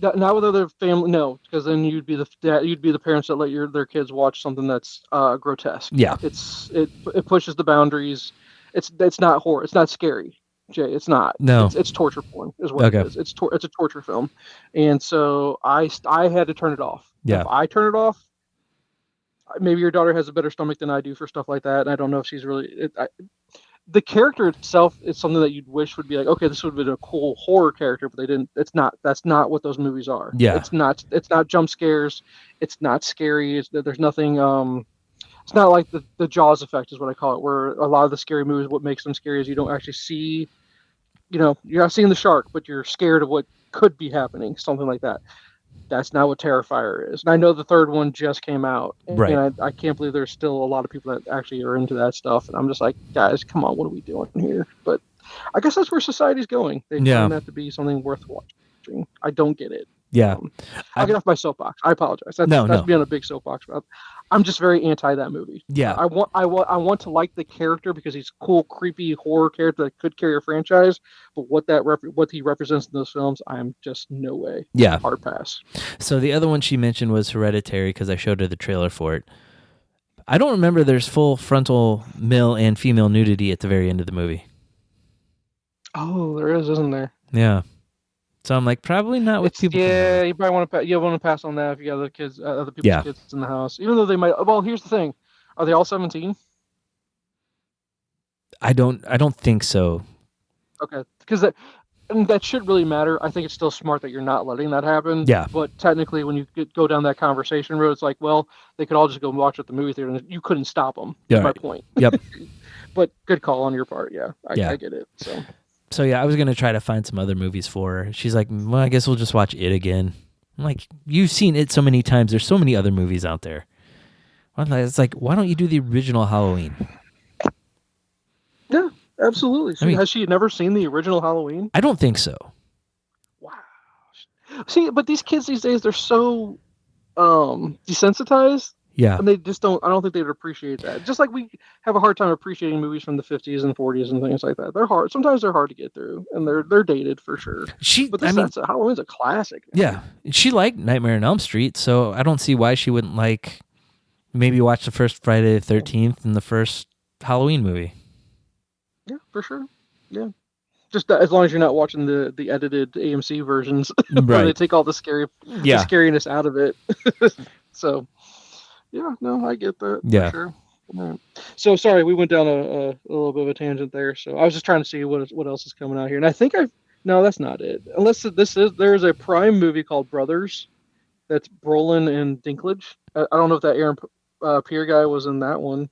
not with other family. No, because then you'd be the parents that let their kids watch something that's grotesque. Yeah. It pushes the boundaries. It's not horror. It's not scary. Jay, it's not. No. It's torture porn is what Okay. it is. It's a torture film, and so I had to turn it off. Yeah. If I turn it off, maybe your daughter has a better stomach than I do for stuff like that, and I don't know if she's really. The character itself is something that you'd wish would be like, okay, this would have been a cool horror character, but they didn't. It's not. That's not what those movies are. Yeah. It's not jump scares. It's not scary. There's nothing. It's not like the Jaws effect is what I call it, where a lot of the scary movies, what makes them scary is you don't actually see. You're not seeing the shark, but you're scared of what could be happening. Something like that. That's not what Terrifier is. And I know the third one just came out. Right. And I can't believe there's still a lot of people that actually are into that stuff. And I'm just like, guys, come on, what are we doing here? But I guess that's where society's going. They find that to be something worth watching. I don't get it. Yeah. I'll get off my soapbox. I apologize. That's being a big soapbox. I'm just very anti that movie. Yeah. I want to like the character because he's a cool, creepy horror character that could carry a franchise. But what he represents in those films, I'm just no way. Yeah. Hard pass. So the other one she mentioned was Hereditary because I showed her the trailer for it. I don't remember there's full frontal male and female nudity at the very end of the movie. Oh, there is, isn't there? Yeah. So I'm like, probably not with people. Yeah, you probably want to pass on that if you got other people's kids in the house. Even though they might. Well, here's the thing: are they all 17? I don't think so. Okay, because that should really matter. I think it's still smart that you're not letting that happen. Yeah. But technically, when you go down that conversation road, it's like, well, they could all just go watch at the movie theater, and you couldn't stop them. That's my point. Yep. But good call on your part. Yeah, I get it. So yeah, I was gonna try to find some other movies for her. She's like, well, I guess we'll just watch It again. I'm like, you've seen It so many times. There's so many other movies out there. It's like, why don't you do the original Halloween? Yeah, absolutely. So has she never seen the original Halloween? I don't think so. Wow. See, but these kids these days, they're so desensitized. Yeah. And they just don't. I don't think they would appreciate that. Just like we have a hard time appreciating movies from the 50s and 40s and things like that. They're hard. Sometimes they're hard to get through, and they're dated for sure. Halloween's a classic. Yeah, she liked Nightmare on Elm Street, so I don't see why she wouldn't maybe watch the first Friday the 13th and the first Halloween movie. Yeah, for sure. Yeah. Just as long as you're not watching the edited AMC versions where they take all the scariness out of it. So. Yeah, no, I get that. Yeah. For sure. Right. So sorry, we went down a little bit of a tangent there. So I was just trying to see what else is coming out here, and I think no, that's not it. Unless there's a Prime movie called Brothers, that's Brolin and Dinklage. I don't know if that Aaron Pierre guy was in that one.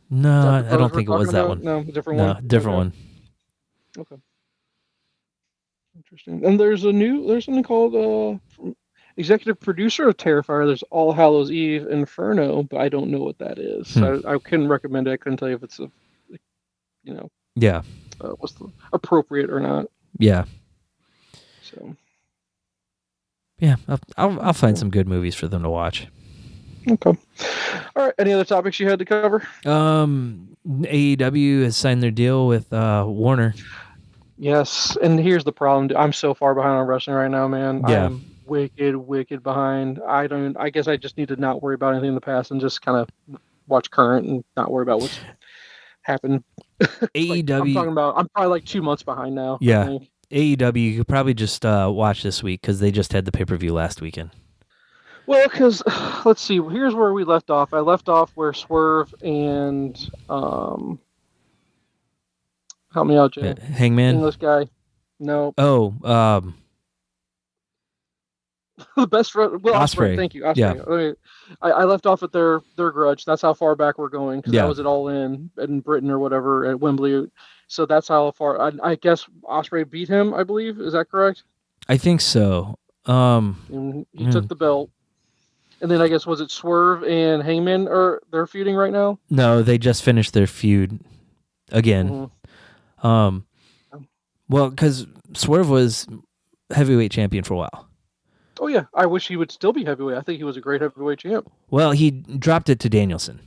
No, I don't think it was that one. No, different one. No, different one. Okay. Interesting. And there's something called executive producer of Terrifier. There's All Hallows Eve Inferno, but I don't know what that is. So I couldn't recommend it. I couldn't tell you if it's yeah, what's appropriate or not. Yeah. So. Yeah, I'll find some good movies for them to watch. Okay. All right. Any other topics you had to cover? AEW has signed their deal with Warner. Yes, and here's the problem. I'm so far behind on wrestling right now, man. Yeah. I'm wicked behind. I guess I just need to not worry about anything in the past and just kind of watch current and not worry about what's happened. AEW. I'm probably like 2 months behind now. Yeah. AEW, you could probably just watch this week because they just had the pay-per-view last weekend. Well, because let's see. Here's where we left off. I left off where Swerve and help me out, Jay. Hangman. English guy. No. Oh. The best friend. Well, Ospreay. Thank you, Ospreay. Yeah. I left off at their grudge. That's how far back we're going because that was it all in Britain or whatever at Wembley. So that's how far. I guess Ospreay beat him. I believe. Is that correct? I think so. And he took the belt. And then I guess was it Swerve and Hangman or they're feuding right now? No, they just finished their feud again. Mm-hmm. Well, because Swerve was heavyweight champion for a while. Oh yeah, I wish he would still be heavyweight. I think he was a great heavyweight champ. Well, he dropped it to Danielson.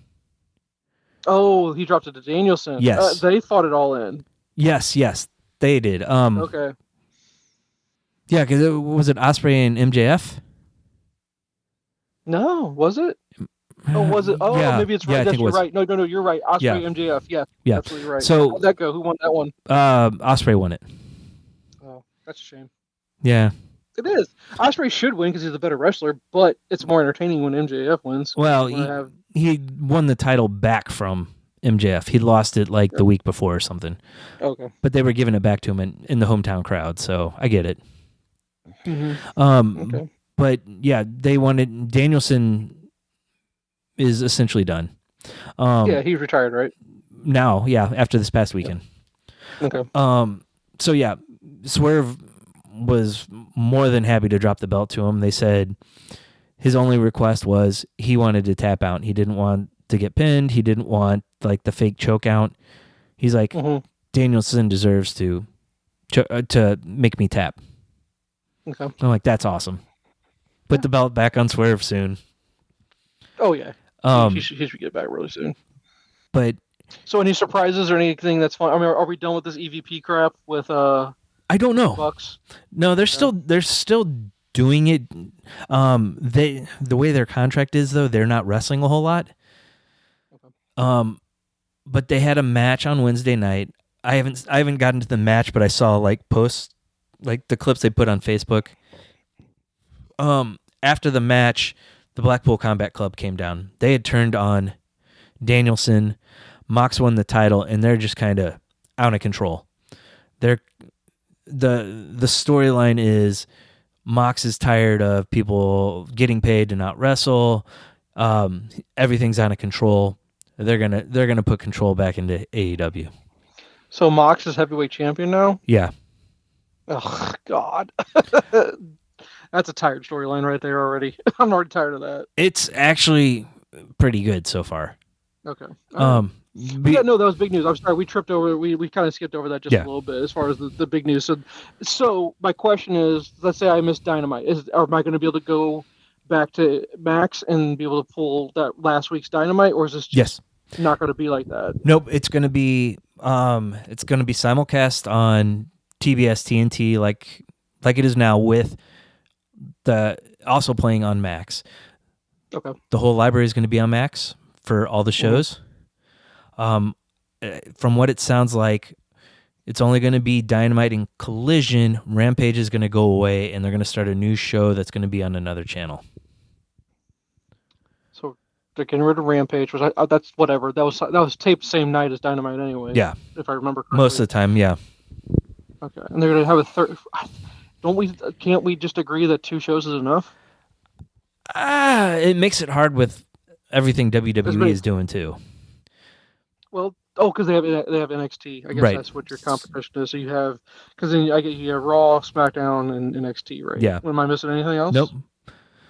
Oh, he dropped it to Danielson. Yes, they fought it all in. Yes, they did. Okay. Yeah, because was it Osprey and MJF? No, was it? Oh, was it? Oh, Yeah. maybe it's right. Yeah, I Yes, think it you're was. right. No, you're right. Osprey, Yeah. MJF. Yeah, Yeah. absolutely right. So- How'd that go? Who won that one? Osprey won it. Oh, that's a shame. Yeah. It is. Osprey should win because he's a better wrestler, but it's more entertaining when MJF wins. Well, When I have- he won the title back from MJF. He lost it like the week before or something. Okay. But they were giving it back to him in the hometown crowd, so I get it. Mm-hmm. Okay. But yeah, they wanted Danielson is essentially done. Yeah, he's retired, right? Now, yeah, after this past weekend. Okay. So yeah, Swerve was more than happy to drop the belt to him. They said his only request was he wanted to tap out. He didn't want to get pinned. He didn't want like the fake choke out. He's like, Danielson deserves to make me tap. Okay. I'm like, that's awesome. Put the belt back on Swerve soon. Oh yeah. He should get back really soon. But So any surprises or anything that's fun? I mean, are we done with this EVP crap with I don't know. Bucks? No, they're still doing it. The way their contract is though, they're not wrestling a whole lot. Okay. But they had a match on Wednesday night. I haven't gotten to the match, but I saw like posts, like the clips they put on Facebook. After the match, the Blackpool Combat Club came down. They had turned on Danielson. Mox won the title, and they're just kind of out of control. The storyline is Mox is tired of people getting paid to not wrestle. Everything's out of control. They're gonna put control back into AEW. So Mox is heavyweight champion now? Yeah. Oh God. That's a tired storyline right there already. I'm already tired of that. It's actually pretty good so far. Okay. Yeah, no, that was big news. I'm sorry, we tripped over. We kind of skipped over that just a little bit as far as the big news. So my question is, let's say I missed Dynamite. Am I going to be able to go back to Max and be able to pull that last week's Dynamite, or is this just not going to be like that? Nope. It's going to be simulcast on TBS TNT like it is now, with the also playing on Max. Okay. The whole library is going to be on Max for all the shows. From what it sounds like, it's only going to be Dynamite and Collision. Rampage is going to go away, and they're going to start a new show that's going to be on another channel. So they're getting rid of Rampage, which that's whatever. That was taped same night as Dynamite anyway. Yeah, if I remember correctly. most of the time, yeah. Okay, and they're going to have a third. Can't we just agree that 2 shows is enough? It makes it hard with everything WWE is doing too. Well, because they have NXT. I guess that's what your competition is. So you have, because then you have Raw, SmackDown, and NXT, right? Yeah. Am I missing anything else? Nope.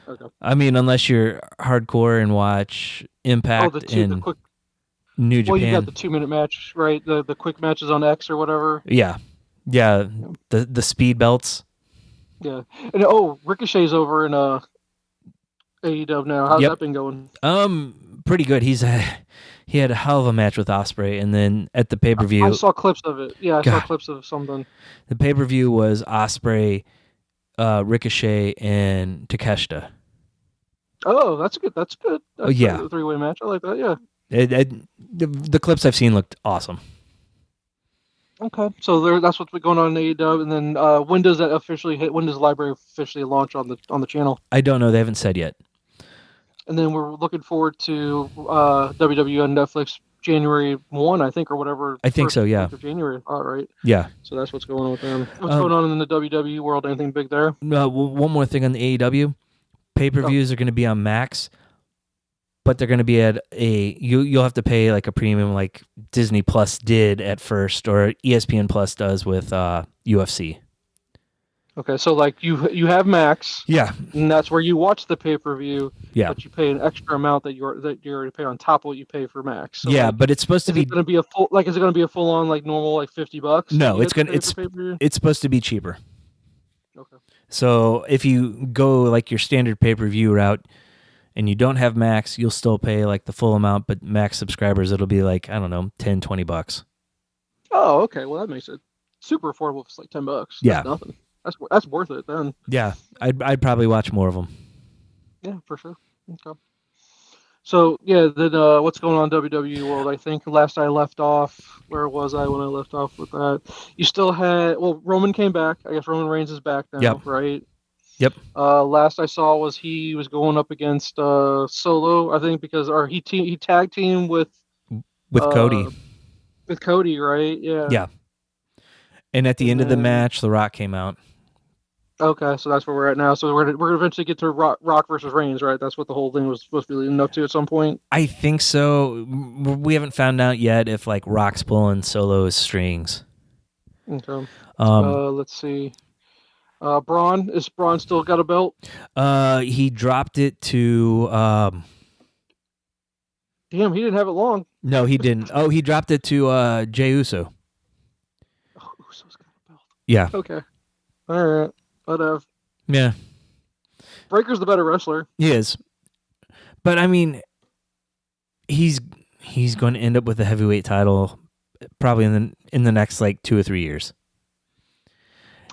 Okay. I mean, unless you're hardcore and watch Impact and New Japan. Well, you got the 2-minute match, right? The quick matches on X or whatever. Yeah. The speed belts. Yeah, and Ricochet's over in AEW now. How's that been going? Pretty good. He had a hell of a match with Ospreay, and then at the pay-per-view, I saw clips of it. Yeah, I saw clips of something. The pay-per-view was Ospreay, Ricochet, and Takeshita. Oh, that's good. That's good. That's yeah, a 3-way match. I like that. Yeah. The clips I've seen looked awesome. Okay, so that's what's been going on in AEW, and then when does that officially hit? When does the library officially launch on the channel? I don't know. They haven't said yet. And then we're looking forward to WWE on Netflix January 1, I think, or whatever. I think so. Yeah. January. All right. Yeah. So that's what's going on with them. What's going on in the WWE world? Anything big there? One more thing on the AEW pay-per-views are going to be on Max, but they're going to be at you'll have to pay like a premium, like Disney Plus did at first, or ESPN Plus does with UFC. Okay, so like you have Max, yeah, and that's where you watch the pay-per-view. Yeah, but you pay an extra amount that you already pay on top of what you pay for Max. So yeah, like, but it's supposed to be going to be a full is it going to be a full on like normal like $50? No, it's supposed to be cheaper. Okay. So if you go like your standard pay-per-view route and you don't have Max, you'll still pay like the full amount, but Max subscribers, it'll be like, I don't know, $10-$20. Oh, okay. Well, that makes it super affordable. If it's like $10. Yeah. That's nothing. That's worth it then. Yeah, I'd probably watch more of them. Yeah, for sure. Okay. So yeah, then what's going on in WWE World? I think last I left off, where was I when I left off with that? You still had Roman came back. I guess Roman Reigns is back now, Yep. right? Yep. Last I saw was he was going up against Solo, I think, he tag team with Cody. With Cody, right? Yeah. Yeah. And at the end of the match, The Rock came out. Okay, so that's where we're at now. So we're gonna eventually get to Rock versus Reigns, right? That's what the whole thing was supposed to be leading up to at some point. I think so. We haven't found out yet if like Rock's pulling Solo's strings. Okay. Let's see. Braun still got a belt? He dropped it to. Damn, he didn't have it long. No, he didn't. Oh, he dropped it to Jey Uso. Oh, Uso's got a belt. Yeah. Okay. All right. Whatever. Yeah. Breaker's the better wrestler. He is. But I mean, he's going to end up with the heavyweight title probably in the next like 2 or 3 years.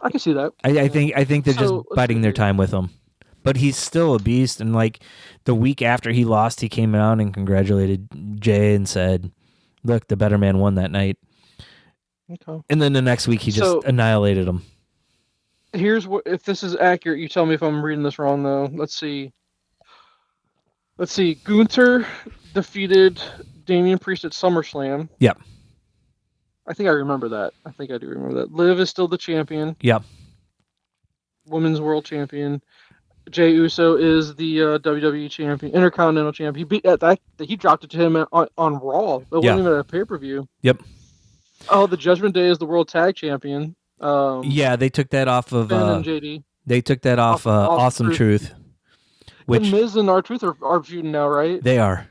I can see that. I think they're just biding their time with him. But he's still a beast, and like the week after he lost, he came out and congratulated Jay and said, "Look, the better man won that night." Okay. And then the next week he just annihilated him. Here's what, if this is accurate, you tell me if I'm reading this wrong though. Let's see. Gunther defeated Damian Priest at SummerSlam. Yep. I think I remember that. I think I do remember that. Liv is still the champion. Yep. Women's World Champion. Jey Uso is the WWE Champion, Intercontinental Champion. He beat that. He dropped it to him on Raw. It wasn't even a pay-per-view. Yep. Oh, the Judgment Day is the World Tag Champion. Yeah, they took that off of. Ben and JD. They took that off Awesome Truth. Which and Miz and R-Truth are feuding now, right? They are.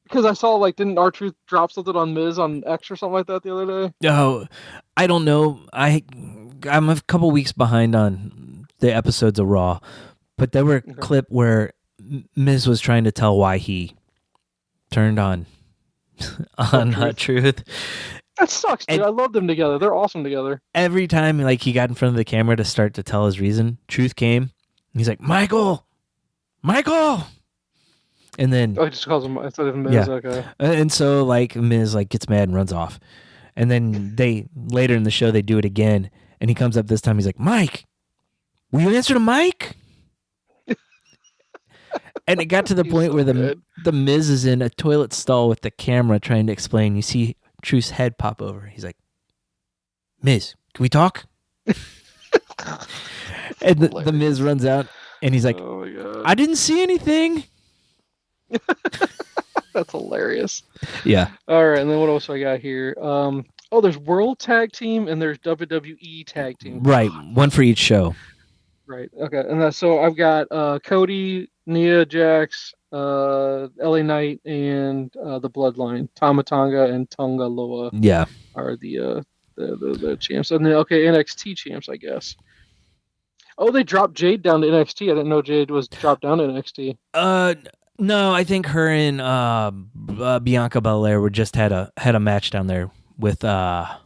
Because I saw, didn't R-Truth drop something on Miz on X or something like that the other day? Oh, I don't know. I'm a couple weeks behind on the episodes of Raw, but there were a clip where Miz was trying to tell why he turned on R-Truth. That sucks, dude. I love them together. They're awesome together. Every time he got in front of the camera to start to tell his reason, Truth came, and he's like, Michael! And then he just calls him instead of Miz. Yeah. Okay. And so Miz gets mad and runs off. And then later in the show they do it again, and he comes up this time, he's like, Mike, will you answer to Mike? And it got to the point where the Miz is in a toilet stall with the camera trying to explain. You see Truth's head pop over. He's like, Miz, can we talk? And the Miz runs out, and he's like, oh my God. I didn't see anything. That's hilarious. Yeah. All right, and then what else I got here? There's World Tag Team and there's WWE Tag Team. Right, one for each show. Right. Okay, and so I've got Cody, Nia Jax, LA Knight, and the Bloodline. Tama Tonga and Tonga Loa. Yeah. Are the champs, and then NXT champs, I guess. Oh, they dropped Jade down to NXT. I didn't know Jade was dropped down to NXT. No, I think her and Bianca Belair were just had a match down there with one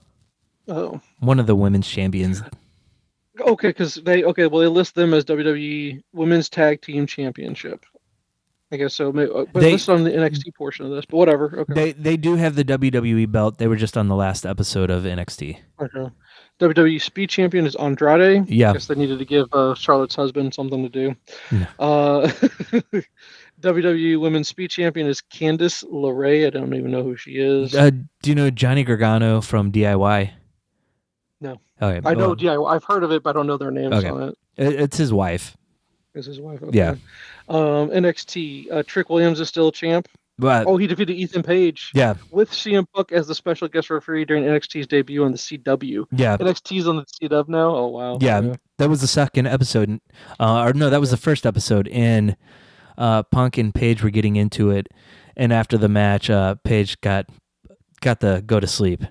of the women's champions. Okay, because they list them as WWE Women's Tag Team Championship. I guess so, but this is on the NXT portion of this. But whatever. Okay. They do have the WWE belt. They were just on the last episode of NXT. Okay. WWE Speed Champion is Andrade. Yeah. I guess they needed to give Charlotte's husband something to do. No. WWE Women's Speed Champion is Candice LeRae. I don't even know who she is. Do you know Johnny Gargano from DIY? No. Okay. I know DIY. I've heard of it, but I don't know their names on it. It's his wife. Is his wife? Okay. Yeah. NXT. Trick Williams is still champ. But, he defeated Ethan Page. Yeah. With CM Punk as the special guest referee during NXT's debut on the CW. Yeah. NXT's on the CW now. Oh wow. Yeah. Okay. That was the second episode. That was the first episode. And Punk and Page were getting into it, and after the match, Page got the go to sleep.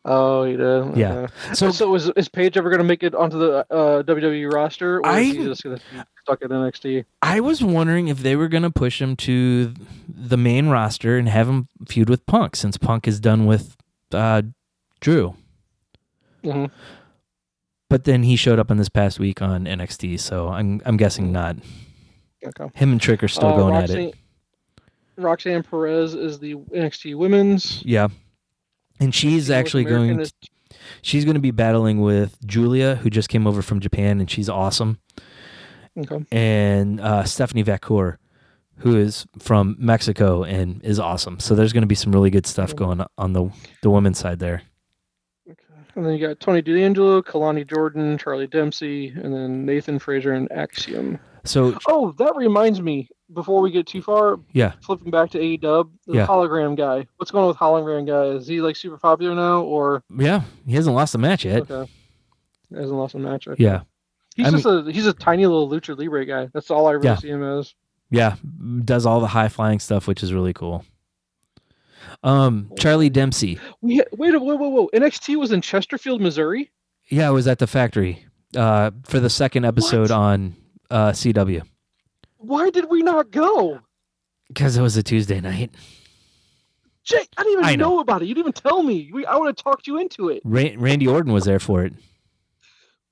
Oh, he did. Yeah. Okay. So is Page ever going to make it onto the WWE roster, or is he just going to be stuck at NXT? I was wondering if they were going to push him to the main roster and have him feud with Punk, since Punk is done with Drew. Mm-hmm. But then he showed up on this past week on NXT, so I'm guessing not. Okay. Him and Trick are still going at it. Roxanne Perez is the NXT Women's. Yeah. And she's NXT actually North American going she's going to be battling with Julia, who just came over from Japan, and she's awesome. Okay. And Stephanie Vacour, who is from Mexico and is awesome. So there's going to be some really good stuff going on the women's side there. Okay. And then you got Tony D'Angelo, Kalani Jordan, Charlie Dempsey, and then Nathan Fraser and Axiom. So that reminds me, before we get too far, yeah, flipping back to AEW, the hologram guy. What's going on with hologram guy? Is he like super popular now, or? Yeah, he hasn't lost a match yet. Okay. He hasn't lost a match. Okay. Yeah. He's a tiny little lucha libre guy. That's all I really see him as. Yeah, does all the high flying stuff, which is really cool. Charlie Dempsey. Whoa. NXT was in Chesterfield, Missouri? Yeah, it was at the factory for the second episode on CW. Why did we not go? Because it was a Tuesday night. Jake, I didn't even know about it. You didn't even tell me. I would have talked you into it. Randy Orton was there for it.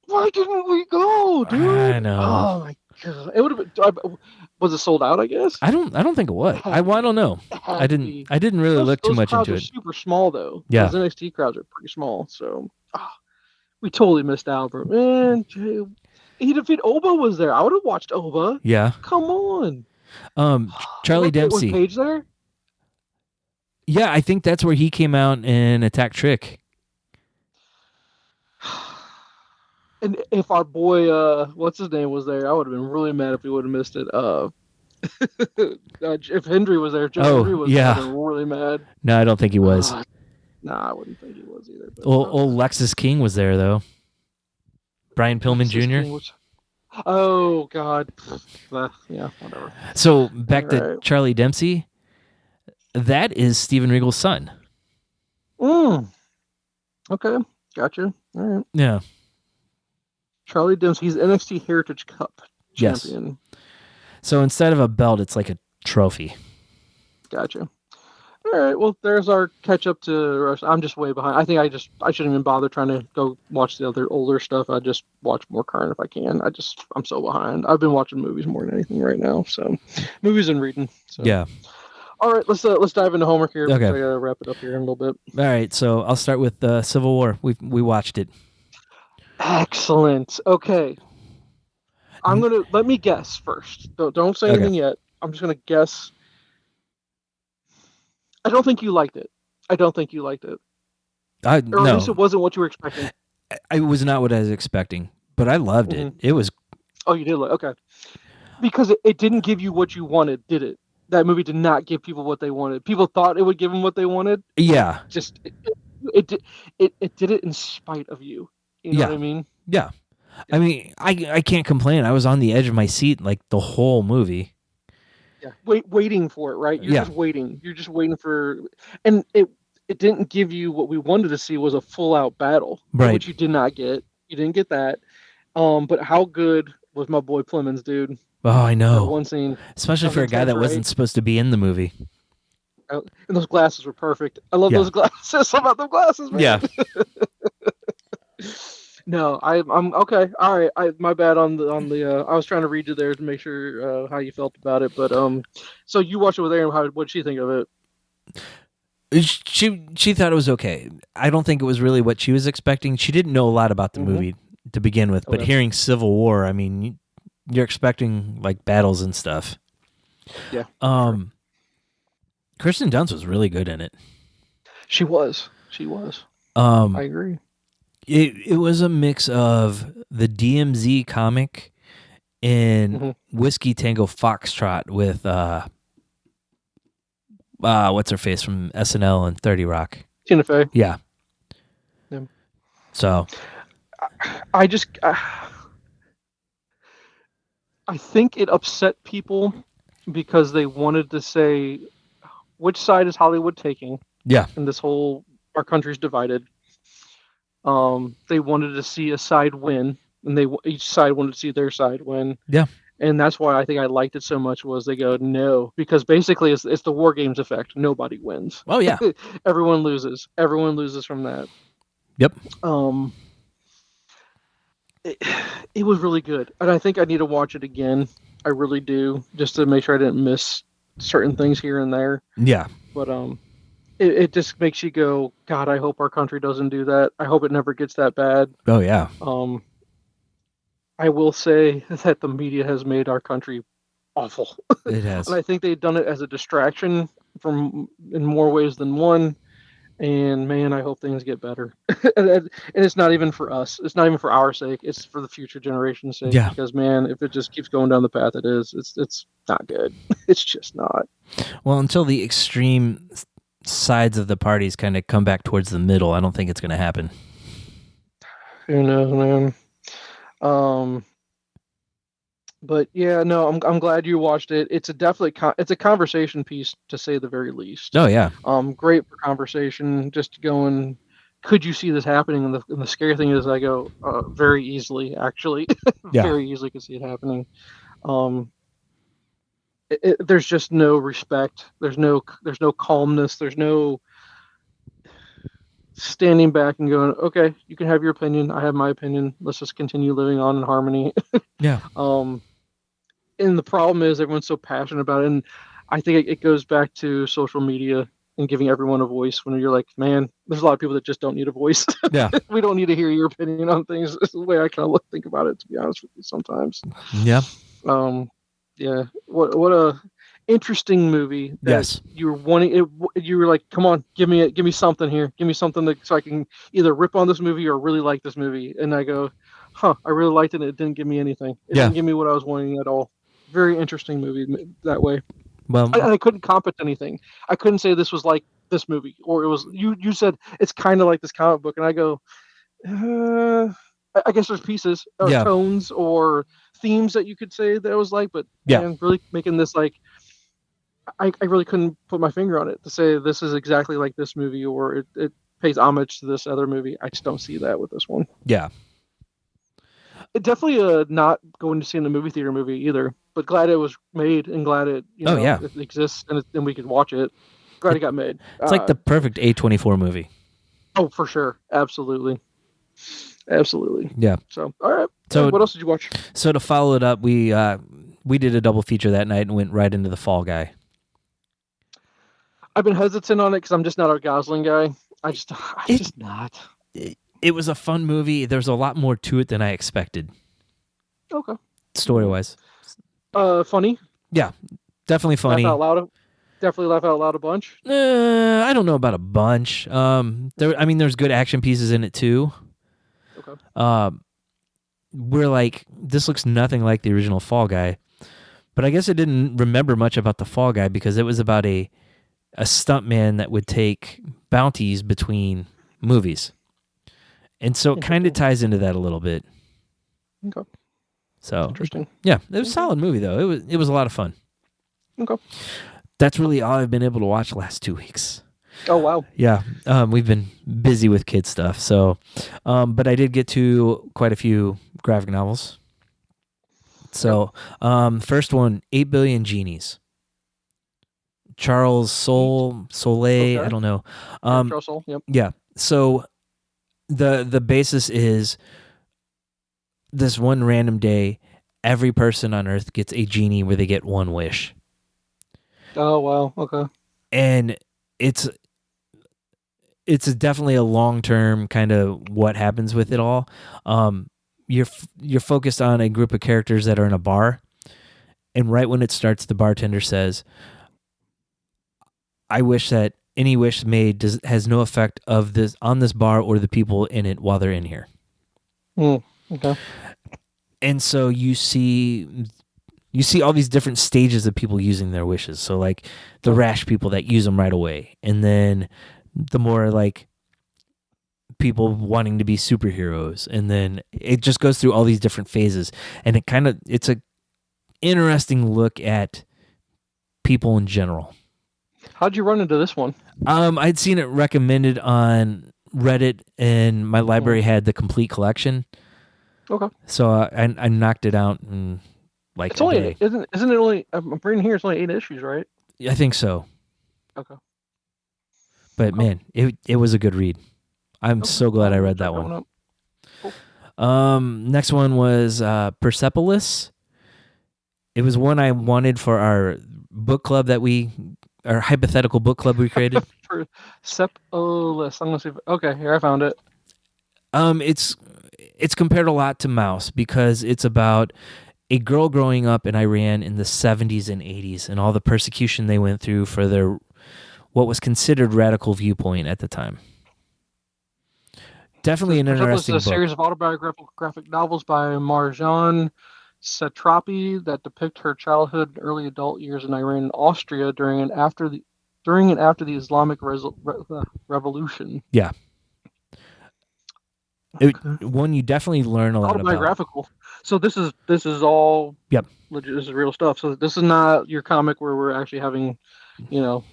Why didn't we go, dude? I know. Oh my god! It would have been. Was it sold out? I guess. I don't think it was. I don't know. I didn't really look too much into it. Those crowds are super small though. Yeah. Those NXT crowds are pretty small, so we totally missed out, bro. Man, if Oba was there, I would have watched Oba. Yeah. Come on. Charlie Dempsey. Was Paige there? Yeah, I think that's where he came out and attacked Trick. And if our boy, what's his name, was there, I would have been really mad if we would have missed it. If Hendry was there, Hendry was there, I would have been really mad. No, I don't think he was. I wouldn't think he was either. But, old Lexus King was there, though. Brian Pillman Jr. Oh, God. Yeah, whatever. So, back to Charlie Dempsey. That is Steven Regal's son. Okay, gotcha. All right. Yeah. Charlie Dempsey, he's NXT Heritage Cup champion. Yes. So instead of a belt, it's like a trophy. Gotcha. All right. Well, there's our catch up to Rush. I'm just way behind. I think I shouldn't even bother trying to go watch the other older stuff. I just watch more current if I can. I'm so behind. I've been watching movies more than anything right now. So, movies and reading. So. Yeah. All right. Let's dive into homework here. Okay. I gotta wrap it up here in a little bit. All right. So I'll start with Civil War. We watched it. Excellent. Okay. Let me guess first. Don't say anything yet. I'm just gonna guess. I don't think you liked it. No. At least it wasn't what you were expecting. It was not what I was expecting, but I loved it. It was. Oh, you did like okay. Because it didn't give you what you wanted, did it? That movie did not give people what they wanted. People thought it would give them what they wanted. Yeah. Just it did it in spite of you. You know what I mean? Yeah. I mean, I can't complain. I was on the edge of my seat like the whole movie. Yeah. Waiting for it, right? You're just waiting. You're just waiting for, and it didn't give you what we wanted to see was a full out battle, right? Which you did not get. You didn't get that. But how good was my boy Plemons, dude? Oh, I know. That one scene, especially for a guy that wasn't supposed to be in the movie. And those glasses were perfect. I love those glasses. How about them glasses, man? Yeah. No, I'm okay. All right, my bad on the. I was trying to read you there to make sure how you felt about it, but so you watched it with Aaron. What'd she think of it? She thought it was okay. I don't think it was really what she was expecting. She didn't know a lot about the movie to begin with, but hearing Civil War, I mean, you're expecting like battles and stuff. Yeah. Kirsten Dunst was really good in it. She was. I agree. It was a mix of the DMZ comic and Whiskey Tango Foxtrot with what's her face from SNL and 30 Rock. Tina Fey. Yeah. So I think it upset people because they wanted to say which side is Hollywood taking? Yeah. And this whole our country's divided. They wanted to see a side win, and each side wanted to see their side win. Yeah. And that's why I think I liked it so much was they go, no, because basically it's the War Games effect. Nobody wins. Oh, yeah. Everyone loses. Everyone loses from that. Yep. it, it was really good, and I think I need to watch it again. I really do, just to make sure I didn't miss certain things here and there. Yeah. But it just makes you go, God, I hope our country doesn't do that. I hope it never gets that bad. Oh yeah. I will say that the media has made our country awful. It has. And I think they've done it as a distraction from in more ways than one. And man, I hope things get better. And it's not even for us. It's not even for our sake. It's for the future generation's sake. Yeah. Because man, if it just keeps going down the path it is, it's not good. It's just not. Well, until the extreme sides of the parties kind of come back towards the middle, I don't think it's going to happen. Who knows, man. But yeah, no, I'm glad you watched it. It's a it's a conversation piece to say the very least. Oh yeah. Great for conversation. Just going, could you see this happening? And the scary thing is, I go very easily, actually, Yeah. very easily could see it happening. There's just no respect. There's no calmness. There's no standing back and going, okay, you can have your opinion. I have my opinion. Let's just continue living on in harmony. Yeah. And the problem is everyone's so passionate about it, and I think it goes back to social media and giving everyone a voice. When you're like, man, there's a lot of people that just don't need a voice. Yeah. We don't need to hear your opinion on things. It's the way I kind of think about it, to be honest with you. Sometimes. Yeah. Yeah. What a interesting movie. That Yes. You were wanting it. You were like, come on, give me something here. Give me something so I can either rip on this movie or really like this movie. And I go, I really liked it. And it didn't give me anything. It Yeah. didn't give me what I was wanting at all. Very interesting movie that way. Well, I couldn't comp it to anything. I couldn't say this was like this movie, or it was you said it's kind of like this comic book, and I go, I guess there's pieces or Yeah. tones or themes that you could say that it was like, but Yeah. man, really making this like, I really couldn't put my finger on it to say this is exactly like this movie or it pays homage to this other movie. I just don't see that with this one. yeah. It definitely not going to see in the movie theater movie either, but glad it was made and glad it Oh, yeah. it exists and we could watch it. Glad it got made. It's like the perfect A24 movie. Oh, for sure, absolutely. Yeah. So all right. So- What else did you watch? So to follow it up, we did a double feature that night and went right into the Fall Guy. I've been hesitant on it because I'm just not a Gosling guy. I'm just not. It was a fun movie. There's a lot more to it than I expected, Okay. story-wise. Funny. Yeah, definitely funny. Laugh out loud. Definitely laugh out loud a bunch. I don't know about a bunch. There's good action pieces in it too. Okay. We're like, this looks nothing like the original Fall Guy, but I guess I didn't remember much about the Fall Guy because it was about a stuntman that would take bounties between movies, and so it kind of ties into that a little bit. Okay. So Interesting. yeah, it was a solid movie though. It was a lot of fun. Okay. That's really all I've been able to watch the last 2 weeks. Oh wow. Yeah, we've been busy with kid stuff. So, but I did get to quite a few graphic novels. So, first one, 8 Billion Genies. Charles Soule, Okay. I don't know. Russell. Yep. Yeah. So the basis is this one random day, every person on Earth gets a genie where they get one wish. Oh wow. Okay. And it's definitely a long-term kind of what happens with it all. You're focused on a group of characters that are in a bar, and right when it starts, the bartender says, I wish that any wish made has no effect on this bar or the people in it while they're in here. Okay. And so you see all these different stages of people using their wishes. So like the rash people that use them right away, and then the more like people wanting to be superheroes, and then it just goes through all these different phases, and it's a interesting look at people in general. How'd you run into this one? I'd seen it recommended on Reddit, and my library had the complete collection. Okay. So I knocked it out in like It's a only day. isn't it only? I'm reading here. It's only 8 issues, right? I think so. Okay. But man, it was a good read. I'm so glad I read that Check one. up. Next one was Persepolis. It was one I wanted for our book club our hypothetical book club we created. Persepolis. I'm gonna see. Okay, here I found it. It's compared a lot to Mouse because it's about a girl growing up in Iran in the 70s and 80s and all the persecution they went through for their what was considered radical viewpoint at the time. Definitely an interesting book. Is a series of autobiographic novels by Marjan Satrapi that depict her childhood and early adult years in Iran and Austria during and after the Islamic Revolution. Yeah. One you definitely learn a lot about. Autobiographical. So this is all legit. This is real stuff. So this is not your comic where we're actually having,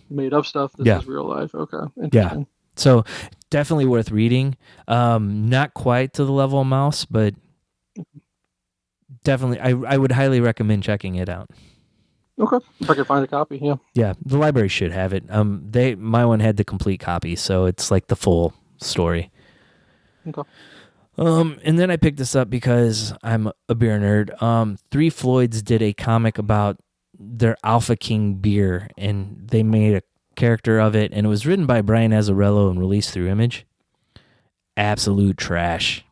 made up stuff. This is real life. Okay. Interesting. Yeah. So definitely worth reading. Not quite to the level of Mouse, but definitely I would highly recommend checking it out. Okay. If I could find a copy, yeah. Yeah, the library should have it. My one had the complete copy, so it's like the full story. Okay. And then I picked this up because I'm a beer nerd. Three Floyds did a comic about their Alpha King beer, and they made a character of it, and it was written by Brian Azzarello and released through Image. Absolute trash.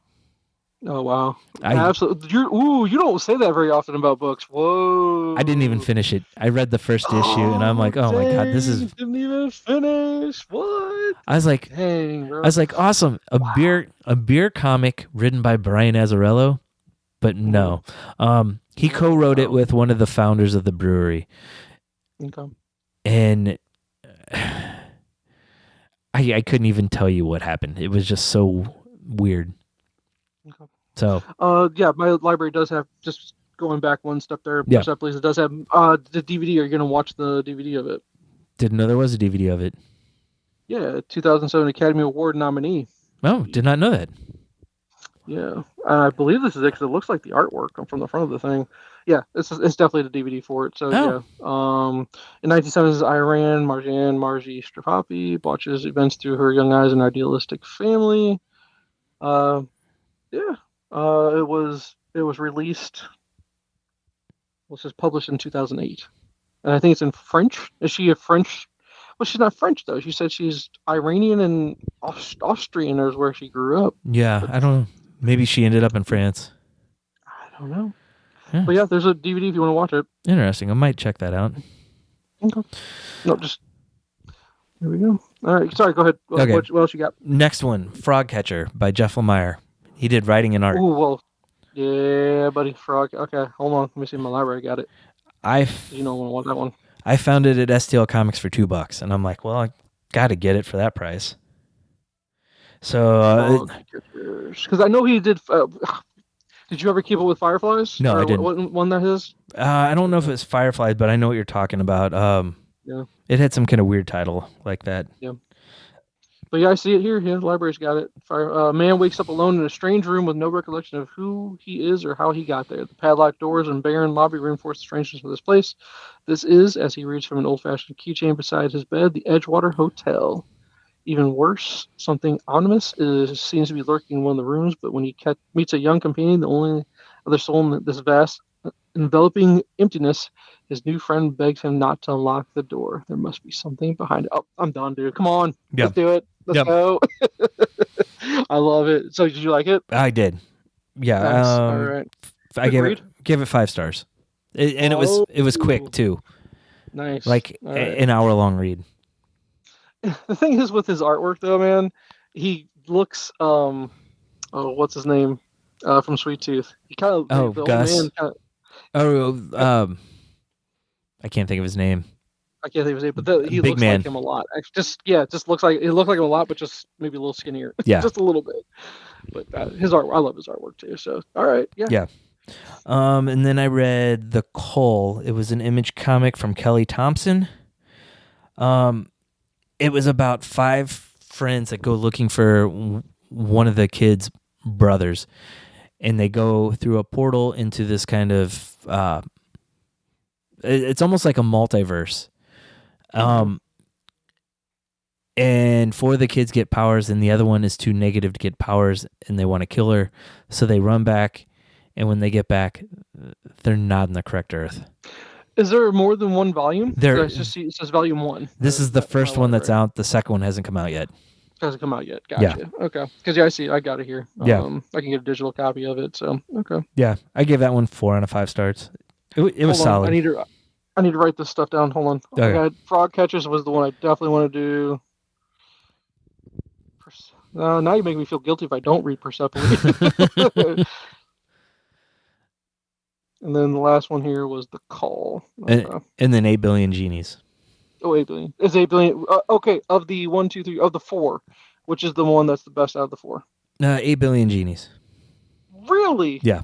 Oh wow! Absolutely. You don't say that very often about books. Whoa! I didn't even finish it. I read the first issue, and I'm like, oh my god, this is. Didn't even finish. What? I was like, dang, bro. I was like, awesome, a beer comic written by Brian Azzarello, but no, he co-wrote it with one of the founders of the brewery, and I couldn't even tell you what happened. It was just so weird. Okay. So, my library does have, just going back one step there, Persepolis, it does have the DVD. Are you going to watch the DVD of it? Didn't know there was a DVD of it. Yeah, 2007 Academy Award nominee. Oh, did not know that. Yeah, I believe this is it because it looks like the artwork from the front of the thing. Yeah, it's definitely the DVD for it. So in 1970s, Iran, Marji Strapapi watches events through her young eyes and idealistic family. It was released. Was just published in 2008, and I think it's in French. Is she a French? Well, she's not French though. She said she's Iranian and Austrian is where she grew up. Yeah, I don't know. Maybe she ended up in France. I don't know. Yeah. But yeah, there's a DVD if you want to watch it. Interesting. I might check that out. Okay. No, just here we go. All right. Sorry. Go ahead. Okay. What else you got? Next one, Frogcatcher by Jeff Lemire. He did writing and art. Oh well. Yeah, buddy. Frog. Okay. Hold on. Let me see my library. Got it. I want to watch that one. I found it at STL Comics for $2, and I'm like, well, I got to get it for that price. So, because I know he did. Did you ever keep up with Fireflies? No, I didn't. What one that is? I don't know if it's Fireflies, but I know what you're talking about. Yeah. It had some kind of weird title like that. Yeah. But yeah, I see it here. Yeah, the library's got it. A man wakes up alone in a strange room with no recollection of who he is or how he got there. The padlocked doors and barren lobby reinforce the strangeness of this place. This is, as he reads from an old-fashioned keychain beside his bed, the Edgewater Hotel. Even worse, something ominous seems to be lurking in one of the rooms, but when he meets a young companion, the only other soul in this vast, enveloping emptiness, his new friend begs him not to unlock the door. There must be something behind it. Oh, I'm done, dude. Come on. Yep. Let's do it. Let's go. I love it. So, did you like it? I did. Yeah. Nice. All right. I gave it 5 stars. It was quick, too. Nice. Like an hour-long read. The thing is with his artwork, though, man, he looks, what's his name? From Sweet Tooth. He kind of, Gus. I can't think of his name. I can't think of his name, but he looks like him a lot. Just looks like him a lot, but just maybe a little skinnier. Yeah, just a little bit. But his art, I love his artwork too. So, all right, yeah. Yeah. And then I read The Cull. It was an Image comic from Kelly Thompson. It was about 5 friends that go looking for one of the kids' brothers, and they go through a portal into this kind of it's almost like a multiverse. And 4 of the kids get powers, and the other one is too negative to get powers, and they want to kill her. So they run back, and when they get back, they're not in the correct Earth. Is there more than one volume? There- I just see it says volume 1. This is the first my one that's library. out. The second one hasn't come out yet. Hasn't come out yet. Yeah. Gotcha. Okay. Because I see. I got it here. Yeah. I can get a digital copy of it. So okay. Yeah, I gave that one 4 out of 5 stars. It was Hold on, solid. I need to write this stuff down. Hold on. Okay. I got Frogcatchers was the one I definitely want to do. Now you make me feel guilty if I don't read Persepolis. And then the last one here was the Cull. And then 8 billion genies. Oh, 8 billion. It's 8 billion. Okay, of the 1, 2, 3, of the 4, which is the one that's the best out of the 4? 8 billion genies. Really? Yeah.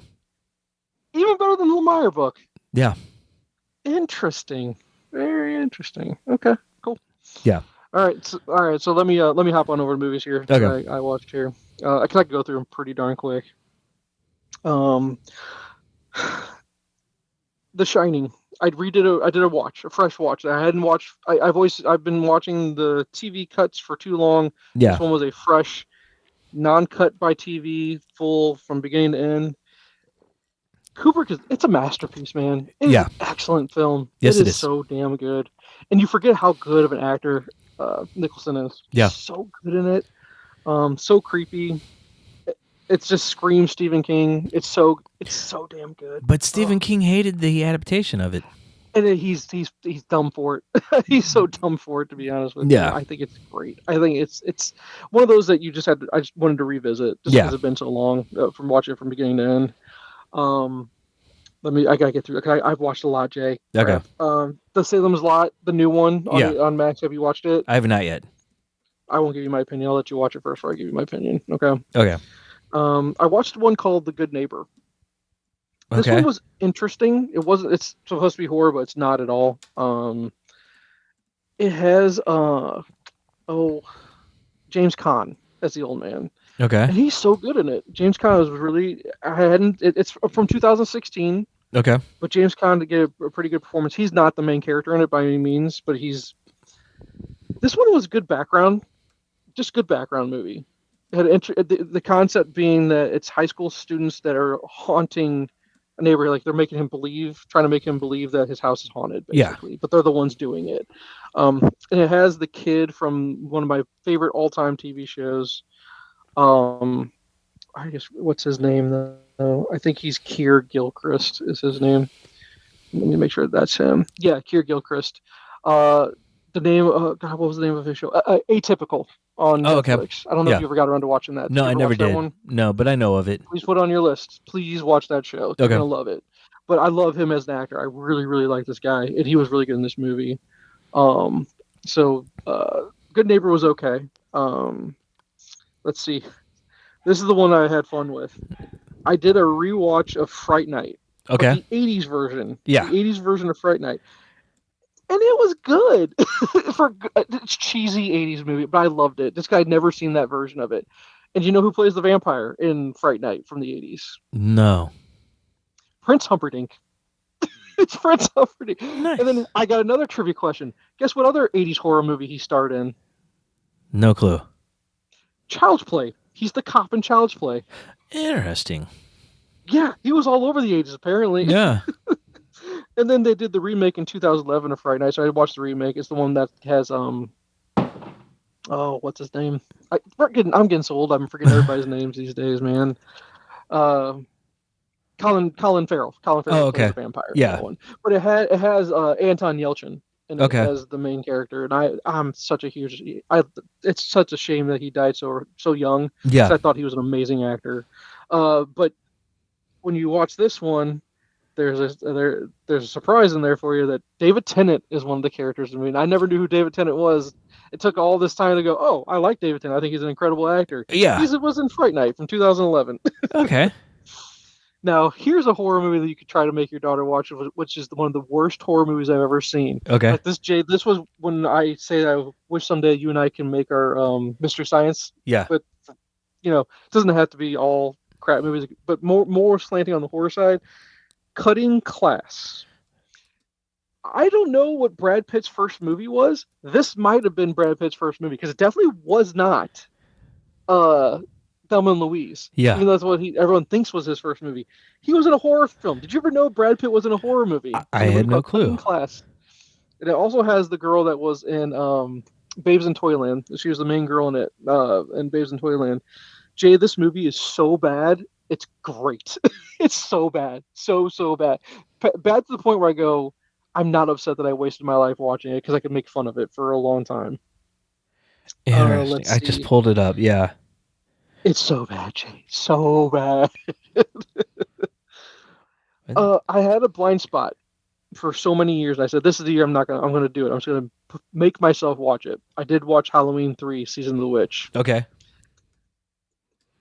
Even better than the Lemire book. Yeah. Interesting. Very interesting. Okay, cool. Yeah. All right. So let me hop on over to movies here. Okay. I watched here. I can go through them pretty darn quick. The Shining. I did a fresh watch. I hadn't watched. I've been watching the TV cuts for too long. Yeah. This one was a fresh, non-cut by TV, full from beginning to end. Kubrick it's a masterpiece, man. It's an excellent film. Yes, it is. So damn good. And you forget how good of an actor Nicholson is. Yeah. So good in it. So creepy. It's just screams Stephen King. It's so damn good. But Stephen King hated the adaptation of it. And he's dumb for it. He's so dumb for it, to be honest with you. I think it's great. I think it's one of those that you just I just wanted to revisit just because it's been so long from watching it from beginning to end. I gotta get through it. I've watched a lot, Jay. Okay. The Salem's Lot, the new one on Max. Have you watched it? I have not yet. I won't give you my opinion. I'll let you watch it first before I give you my opinion. Okay. Okay. I watched one called The Good Neighbor. This one was interesting. It's supposed to be horror, but it's not at all. It has James Caan as the old man. Okay. And he's so good in it. James Caan was really it's from 2016. Okay. But James Caan to get a pretty good performance. He's not the main character in it by any means, but this one was good background. Just good background movie. It had the concept being that it's high school students that are haunting a neighborhood, like they're trying to make him believe that his house is haunted, basically. Yeah. But they're the ones doing it. And it has the kid from one of my favorite all-time TV shows. I guess what's his name though? I think he's Keir Gilchrist is his name. Let me make sure that's him. Yeah, Keir Gilchrist. The name, God, what was the name of his show? Atypical on Netflix. Okay. I don't know if you ever got around to watching that. No, I never did. No, but I know of it. Please put it on your list. Please watch that show. You're gonna love it. But I love him as an actor. I really, really like this guy, and he was really good in this movie. So Good Neighbor was okay. Let's see. This is the one I had fun with. I did a rewatch of Fright Night. Okay. The 80s version. Yeah. The 80s version of Fright Night. And it was good. It's cheesy 80s movie, but I loved it. This guy had never seen that version of it. And you know who plays the vampire in Fright Night from the 80s? No. Prince Humperdinck. It's Prince Humperdinck. Nice. And then I got another trivia question. Guess what other 80s horror movie he starred in? No clue. Child's Play. He's the cop in Child's Play. Interesting. Yeah, he was all over the 80s, apparently. Yeah. And then they did the remake in 2011 of Fright Night, so I watched the remake. It's the one that has, what's his name? I'm getting so old, I'm forgetting everybody's names these days, man. Colin Farrell. Colin Farrell plays the vampire. Yeah. One. But it has Anton Yelchin in it as the main character, and I'm such a huge... it's such a shame that he died so young. Yeah. I thought he was an amazing actor. But when you watch this one, there's a surprise in there for you that David Tennant is one of the characters. I mean, I never knew who David Tennant was. It took all this time to go, oh, I like David Tennant. I think he's an incredible actor. Yeah. He was in Fright Night from 2011. Okay. Now, here's a horror movie that you could try to make your daughter watch, which is one of the worst horror movies I've ever seen. Okay. Like this was when I say that I wish someday you and I can make our Mystery Science. Yeah. But, it doesn't have to be all crap movies, but more slanting on the horror side. Cutting Class. I don't know what Brad Pitt's first movie was. This might have been Brad Pitt's first movie because it definitely was not Thelma and Louise. Yeah. Even though that's what everyone thinks was his first movie. He was in a horror film. Did you ever know Brad Pitt was in a horror movie? I In a movie had no called clue. Cooking Class. And it also has the girl that was in Babes in Toyland. She was the main girl in it, in Babes in Toyland. Jay, this movie is so bad. It's great. It's so bad. So bad. Bad to the point where I go, I'm not upset that I wasted my life watching it because I could make fun of it for a long time. Interesting. Let's I just see. pulled it up. Yeah. It's so bad, Jay. So bad. I had a blind spot for so many years. I said, this is the year I'm gonna do it. I'm just gonna make myself watch it. I did watch Halloween 3, Season of the Witch. Okay.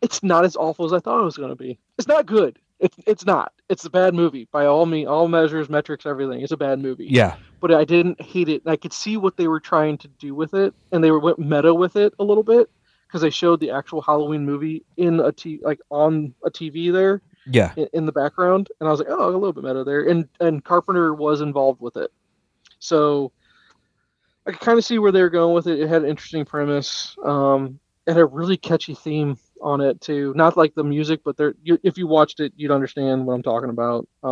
It's not as awful as I thought it was gonna be. It's not good. It's not. It's a bad movie by all measures, metrics, everything. It's a bad movie. Yeah. But I didn't hate it. And I could see what they were trying to do with it, and they went meta with it a little bit because they showed the actual Halloween movie in on a TV there. Yeah. In the background, and I was like, oh, a little bit meta there, and Carpenter was involved with it, so I could kind of see where they were going with it. It had an interesting premise, it had a really catchy theme on it too, not like the music, but if you watched it, you'd understand what I'm talking about. But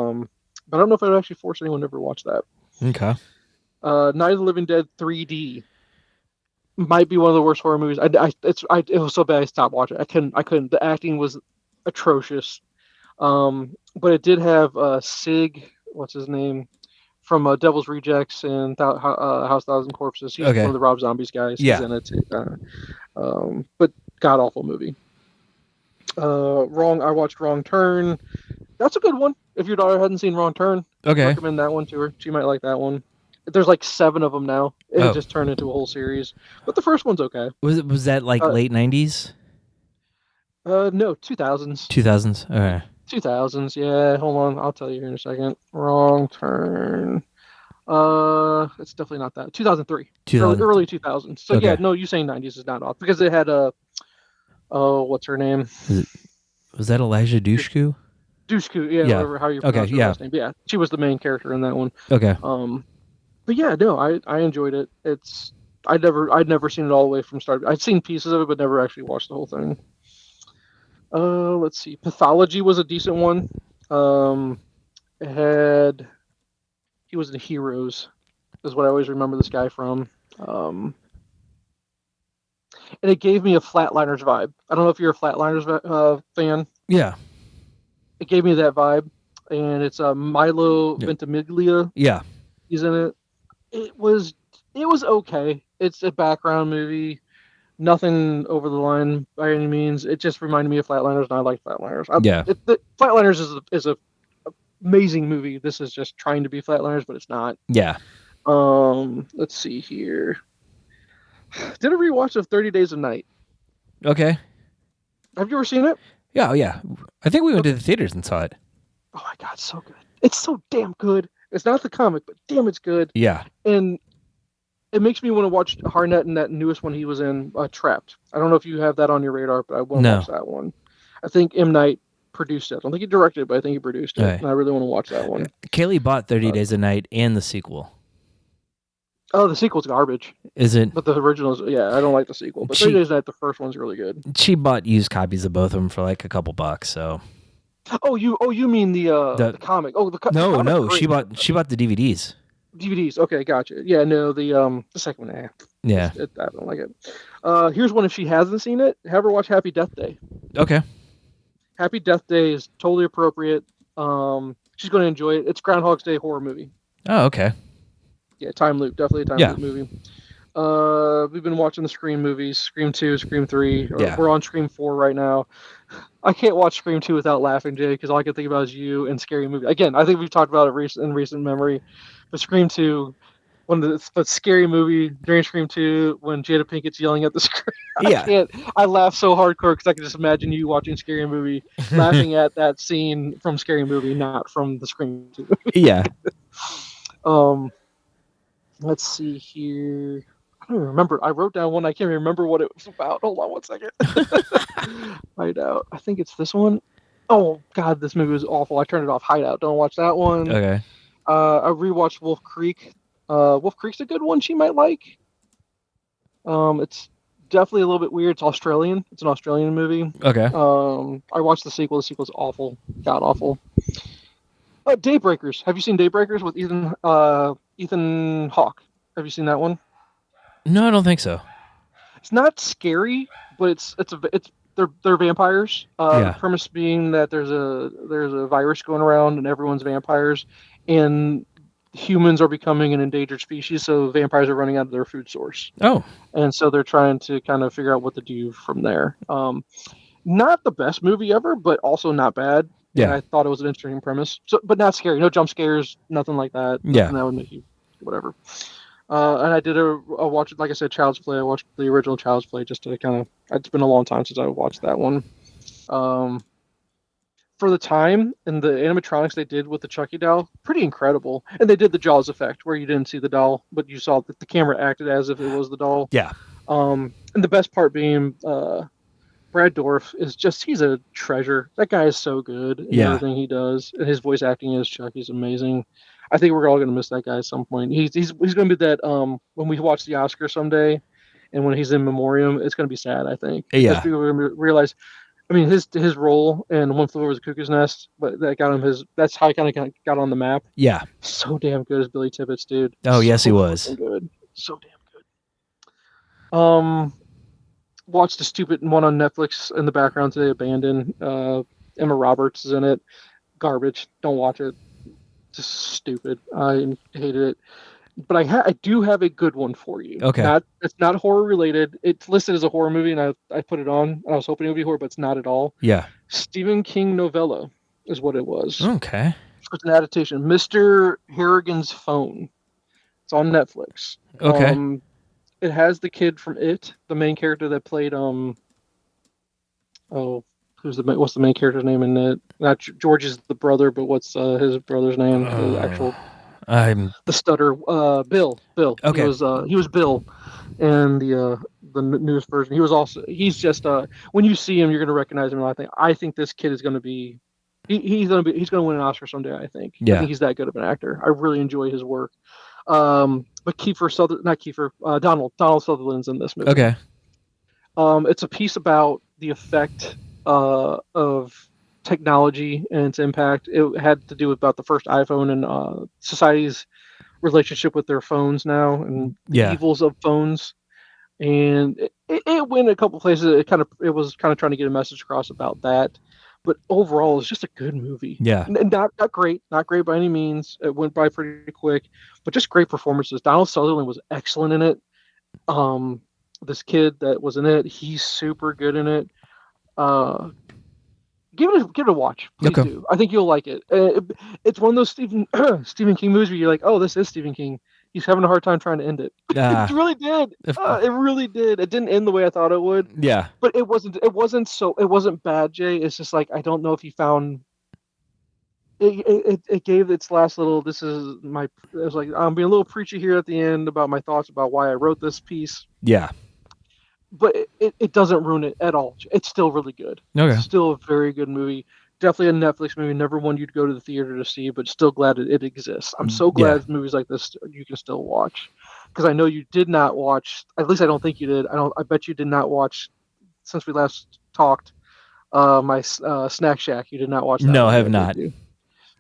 I don't know if I'd actually force anyone to ever watch that. Okay. Night of the Living Dead 3D might be one of the worst horror movies. It was so bad I stopped watching. I couldn't. The acting was atrocious. But it did have Sig, what's his name, from Devil's Rejects and House 1000 Corpses. He's one of the Rob Zombies guys. Yeah. He's in it too. But god awful movie. I watched Wrong Turn. That's a good one. If your daughter hadn't seen Wrong Turn, Okay. recommend that one to her. She might like that one. There's like 7 of them now. It just turned into a whole series. But the first one's okay. Was that like late 90s? No, 2000s. 2000s. Okay. 2000s, yeah. Hold on, I'll tell you here in a second. Wrong Turn. It's definitely not that. 2003. Early 2000s. So Okay. yeah, no, you saying 90s is not off because it had what's her name? Was that Elijah Dushku? Dushku, yeah. Whatever how you pronounce her last name. Yeah, she was the main character in that one. Okay. But yeah, no, I enjoyed it. I'd never seen it all the way from start. I'd seen pieces of it, but never actually watched the whole thing. Let's see. Pathology was a decent one. He was in Heroes, is what I always remember this guy from. And it gave me a Flatliners vibe. I don't know if you're a Flatliners fan. Yeah. It gave me that vibe, and it's Milo Ventimiglia. Yeah. He's in it. It was okay. It's a background movie. Nothing over the line by any means. It just reminded me of Flatliners, and I like Flatliners. Flatliners is a amazing movie. This is just trying to be Flatliners, but it's not. Yeah. Let's see here. Did a rewatch of 30 Days of Night. Okay. Have you ever seen it? Yeah. Oh, yeah. I think we went to the theaters and saw it. Oh my god, so good. It's so damn good. It's not the comic, but damn, it's good. Yeah. And it makes me want to watch Harnett and that newest one he was in, Trapped. I don't know if you have that on your radar, but I want to watch that one. I think M. Night produced it. I don't think he directed it, but I think he produced it. Right. And I really want to watch that one. Kaylee bought 30 Days a Night and the sequel. Oh, the sequel's garbage. Is it? But the original's, yeah, I don't like the sequel. But 30 Days a Night, the first one's really good. She bought used copies of both of them for like a couple bucks, so. Oh, you mean the comic? Oh, no. She bought the DVDs. DVDs. Okay, gotcha. Yeah, no, the second one. Yeah, I don't like it. Here's one if she hasn't seen it. Have her watch Happy Death Day. Okay. Happy Death Day is totally appropriate. She's going to enjoy it. It's Groundhog's Day horror movie. Oh, okay. Yeah, time loop. Definitely a time loop movie. We've been watching the Scream movies. Scream 2, Scream 3. Yeah. We're on Scream 4 right now. I can't watch Scream 2 without laughing, Jay, because all I can think about is you and Scary Movie. Again, I think we've talked about it in recent memory. But Scream 2, the Scary Movie during Scream 2, when Jada Pinkett's yelling at the screen. I laugh so hardcore because I can just imagine you watching Scary Movie, laughing at that scene from Scary Movie, not from the Scream 2 movie. Yeah. Let's see here. I don't even remember. I wrote down one. I can't remember what it was about. Hold on one second. Hideout. I think it's this one. Oh, God, this movie was awful. I turned it off. Hideout. Don't watch that one. Okay. I rewatched Wolf Creek. Wolf Creek's a good one. She might like. It's definitely a little bit weird. It's Australian. It's an Australian movie. Okay. I watched the sequel. The sequel's awful. God awful. Daybreakers. Have you seen Daybreakers with Ethan Hawke? Have you seen that one? No, I don't think so. It's not scary, but it's they're vampires. Yeah. The premise being that there's a virus going around and everyone's vampires, and humans are becoming an endangered species, so vampires are running out of their food source, Oh. and so they're trying to kind of figure out what to do from there. Not the best movie ever, but also not bad. Yeah. And I thought it was an interesting premise. So, but not scary. No jump scares. Nothing like that. Yeah. Nothing that would make you whatever. And I did a watch, like I said, Child's Play. I watched the original Child's Play just to kind of. It's been a long time since I watched that one. For the time and the animatronics they did with the Chucky doll, pretty incredible. And they did the Jaws effect where you didn't see the doll, but you saw that the camera acted as if it was the doll. Yeah. And the best part being Brad Dourif is just—he's a treasure. That guy is so good in everything he does, and his voice acting as Chucky's amazing. I think we're all gonna miss that guy at some point. He's gonna be that when we watch the Oscar someday, and when he's in memoriam, it's gonna be sad. I think. Yeah. Because people are gonna realize. I mean, his role in One Flew Over the Cuckoo's Nest, but that got him his. That's how he kind of got on the map. Yeah. So damn good as Billy Tibbets, dude. Oh, yes, he was. fucking good. So damn good. Watched the stupid one on Netflix in the background today, Abandoned. Emma Roberts is in it. Garbage. Don't watch it. Just stupid. I hated it. But I do have a good one for you. Okay. It's not horror related. It's listed as a horror movie, and I put it on. And I was hoping it would be horror, but it's not at all. Yeah. Stephen King novella is what it was. Okay. It's an adaptation. Mr. Harrigan's Phone. It's on Netflix. Okay. It has the kid from It, the main character that played what's the main character's name in it? Not George is the brother, but what's his brother's name? The actual the stutter. Bill. Okay. He was Bill, in the newest version. He's just when you see him, you're gonna recognize him. And I think this kid is gonna be. He's gonna win an Oscar someday. I think. Yeah. I think he's that good of an actor. I really enjoy his work. But Donald Sutherland's in this movie. Okay. It's a piece about the effect of technology and its impact. It had to do about the first iPhone and society's relationship with their phones now and the evils of phones. And it went a couple places. It was kind of trying to get a message across about that. But overall, it's just a good movie. Yeah. And not great by any means. It went by pretty quick, but just great performances. Donald Sutherland was excellent in it. This kid that was in it, he's super good in it. Give it a watch. Please do. I think you'll like it. It's one of those Stephen King movies where you're like, oh, this is Stephen King. He's having a hard time trying to end it. It really did. It really did. It didn't end the way I thought it would. Yeah. But it wasn't bad, Jay. It's just like I don't know if he found it gave its last little it was like I'm being a little preachy here at the end about my thoughts about why I wrote this piece. Yeah. But it doesn't ruin it at all. It's still really good. Okay. It's still a very good movie. Definitely a Netflix movie. Never one you'd go to the theater to see, but still glad it exists. I'm so glad movies like this you can still watch, because I know you did not watch. At least I don't think you did. I bet you did not watch since we last talked. My Snack Shack. You did not watch that. No, I have not. Is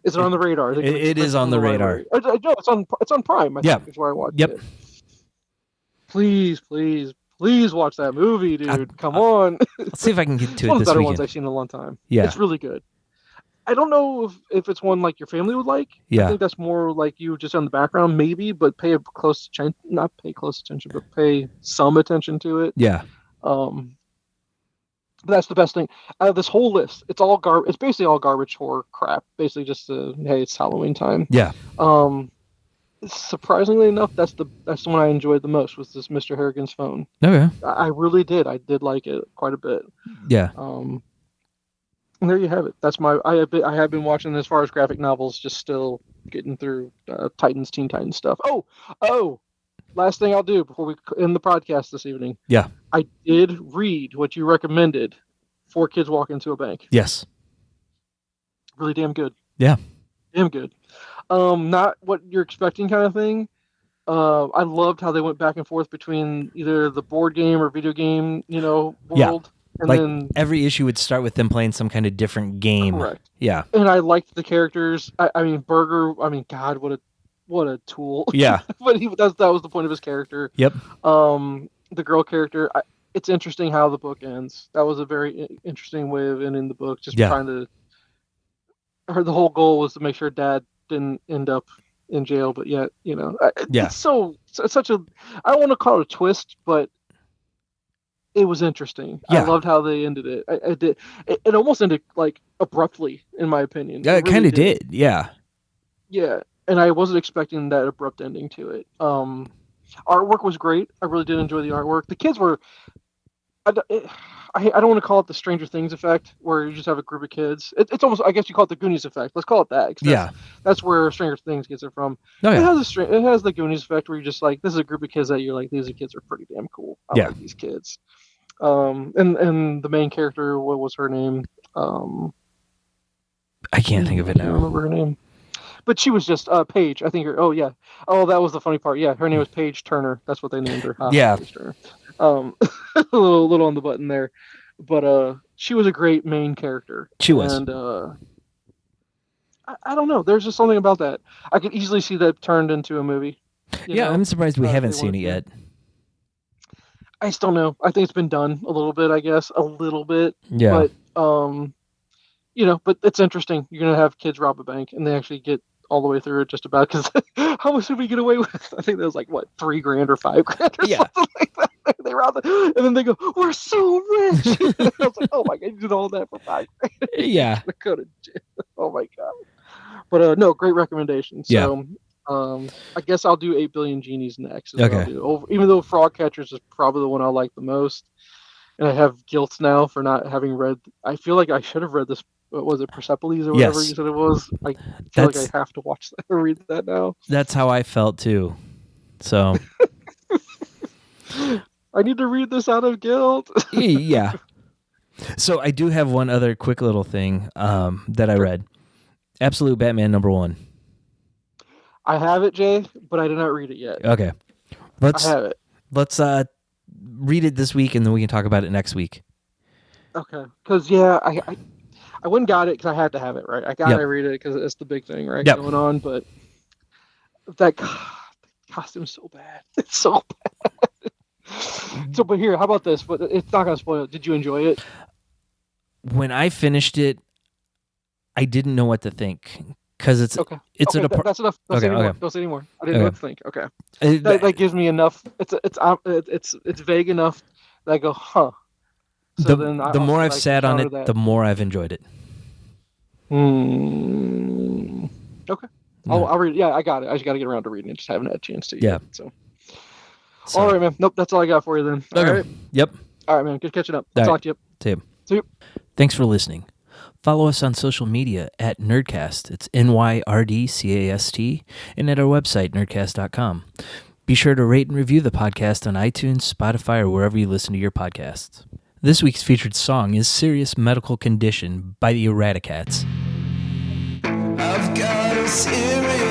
it on the radar? It is on the radar. No, it's on Prime. I think is where I watched it. Please watch that movie, dude. Come on. Let's see if I can get to It's it one of the this better weekend. ones I've seen in a long time. Yeah. It's really good. I don't know if it's one like your family would like. Yeah. I think that's more like you just on the background, maybe, but not pay close attention, but pay some attention to it. Yeah. But that's the best thing. Out of this whole list, it's all it's basically all garbage horror crap. Basically just hey, it's Halloween time. Yeah. Surprisingly enough, that's the one I enjoyed the most, was this Mr. Harrigan's Phone. Okay. I really did. I did like it quite a bit. Yeah. And there you have it. That's I have been watching, as far as graphic novels, just still getting through Teen Titans stuff. Oh, last thing I'll do before we end the podcast this evening. Yeah. I did read what you recommended, 4 Kids Walk Into a Bank. Yes. Really damn good. Yeah. Damn good. Not what you're expecting kind of thing. I loved how they went back and forth between either the board game or video game, world. And like then every issue would start with them playing some kind of different game. correct. Yeah. And I liked the characters. I mean, Berger. I mean, God, what a tool. Yeah. But that was the point of his character. Yep. The girl character. It's interesting how the book ends. That was a very interesting way of ending the book. Just trying to. The whole goal was to make sure Dad didn't end up in jail, but yet, it's such a. I don't want to call it a twist, but it was interesting. Yeah. I loved how they ended it. I did. It almost ended like abruptly, in my opinion. Yeah, it really kind of did. Yeah. Yeah, and I wasn't expecting that abrupt ending to it. Artwork was great. I really did enjoy the artwork. The kids were. I don't want to call it the Stranger Things effect, where you just have a group of kids. It's almost, I guess you call it the Goonies effect. Let's call it that. That's where Stranger Things gets it from. Oh, yeah. It has the Goonies effect, where you're just like, this is a group of kids that you're like, these kids are pretty damn cool. I like these kids. And the main character, what was her name? I can't think of it I now. can't remember her name. But she was just Paige. I think that was the funny part. Yeah, her name was Paige Turner. That's what they named her. Yeah. Paige Turner. A little on the button there, but she was a great main character. She was, and I don't know. There's just something about that. I could easily see that turned into a movie. I'm surprised we haven't seen it yet. I still know. I think it's been done a little bit. I guess a little bit. Yeah. But but it's interesting. You're gonna have kids rob a bank, and they actually get all the way through it just about, because how much did we get away with? I think that was like what, $3,000 or $5,000 or something like that. They robbed it, and then they go, "We're so rich." I was like, "Oh my God, you did all that for $5,000?" Yeah. Oh my God. But no, great recommendation. So I guess I'll do 8 Billion Genies next. Okay. Even though Frogcatchers is probably the one I like the most, and I have guilt now for not having read. I feel like I should have read this. What was it, Persepolis or whatever you said it was? I feel like I have to watch that or read that now. That's how I felt too. So I need to read this out of guilt. Yeah. So I do have one other quick little thing that I read. Absolute Batman #1. I have it, Jay, but I did not read it yet. Okay. I have it. Let's read it this week, and then we can talk about it next week. Okay. Because, I went and got it because I had to have it, right? I got to read it because it's the big thing, right, going on. But that costume's so bad. It's so bad. So, but here, how about this? But it's not going to spoil it. Did you enjoy it? When I finished it, I didn't know what to think. Because it's okay. It's okay, an that's enough. Don't say anymore. Don't say anymore. I didn't know what to think. Okay. That gives me enough. It's vague enough that I go, huh. So the more I've sat on it, the more I've enjoyed it. Okay. I'll read it. Yeah, I got it. I just got to get around to reading it. Just haven't had a chance to yet. So. All right, man. Nope, that's all I got for you then. Okay. All right. Yep. All right, man. Good catching up. I'll talk to you. See you. Thanks for listening. Follow us on social media at Nyrdcast. It's NYRDCAST, and at our website, nerdcast.com. Be sure to rate and review the podcast on iTunes, Spotify, or wherever you listen to your podcasts. This week's featured song is Serious Medical Condition by the Eradicats. I've got a serious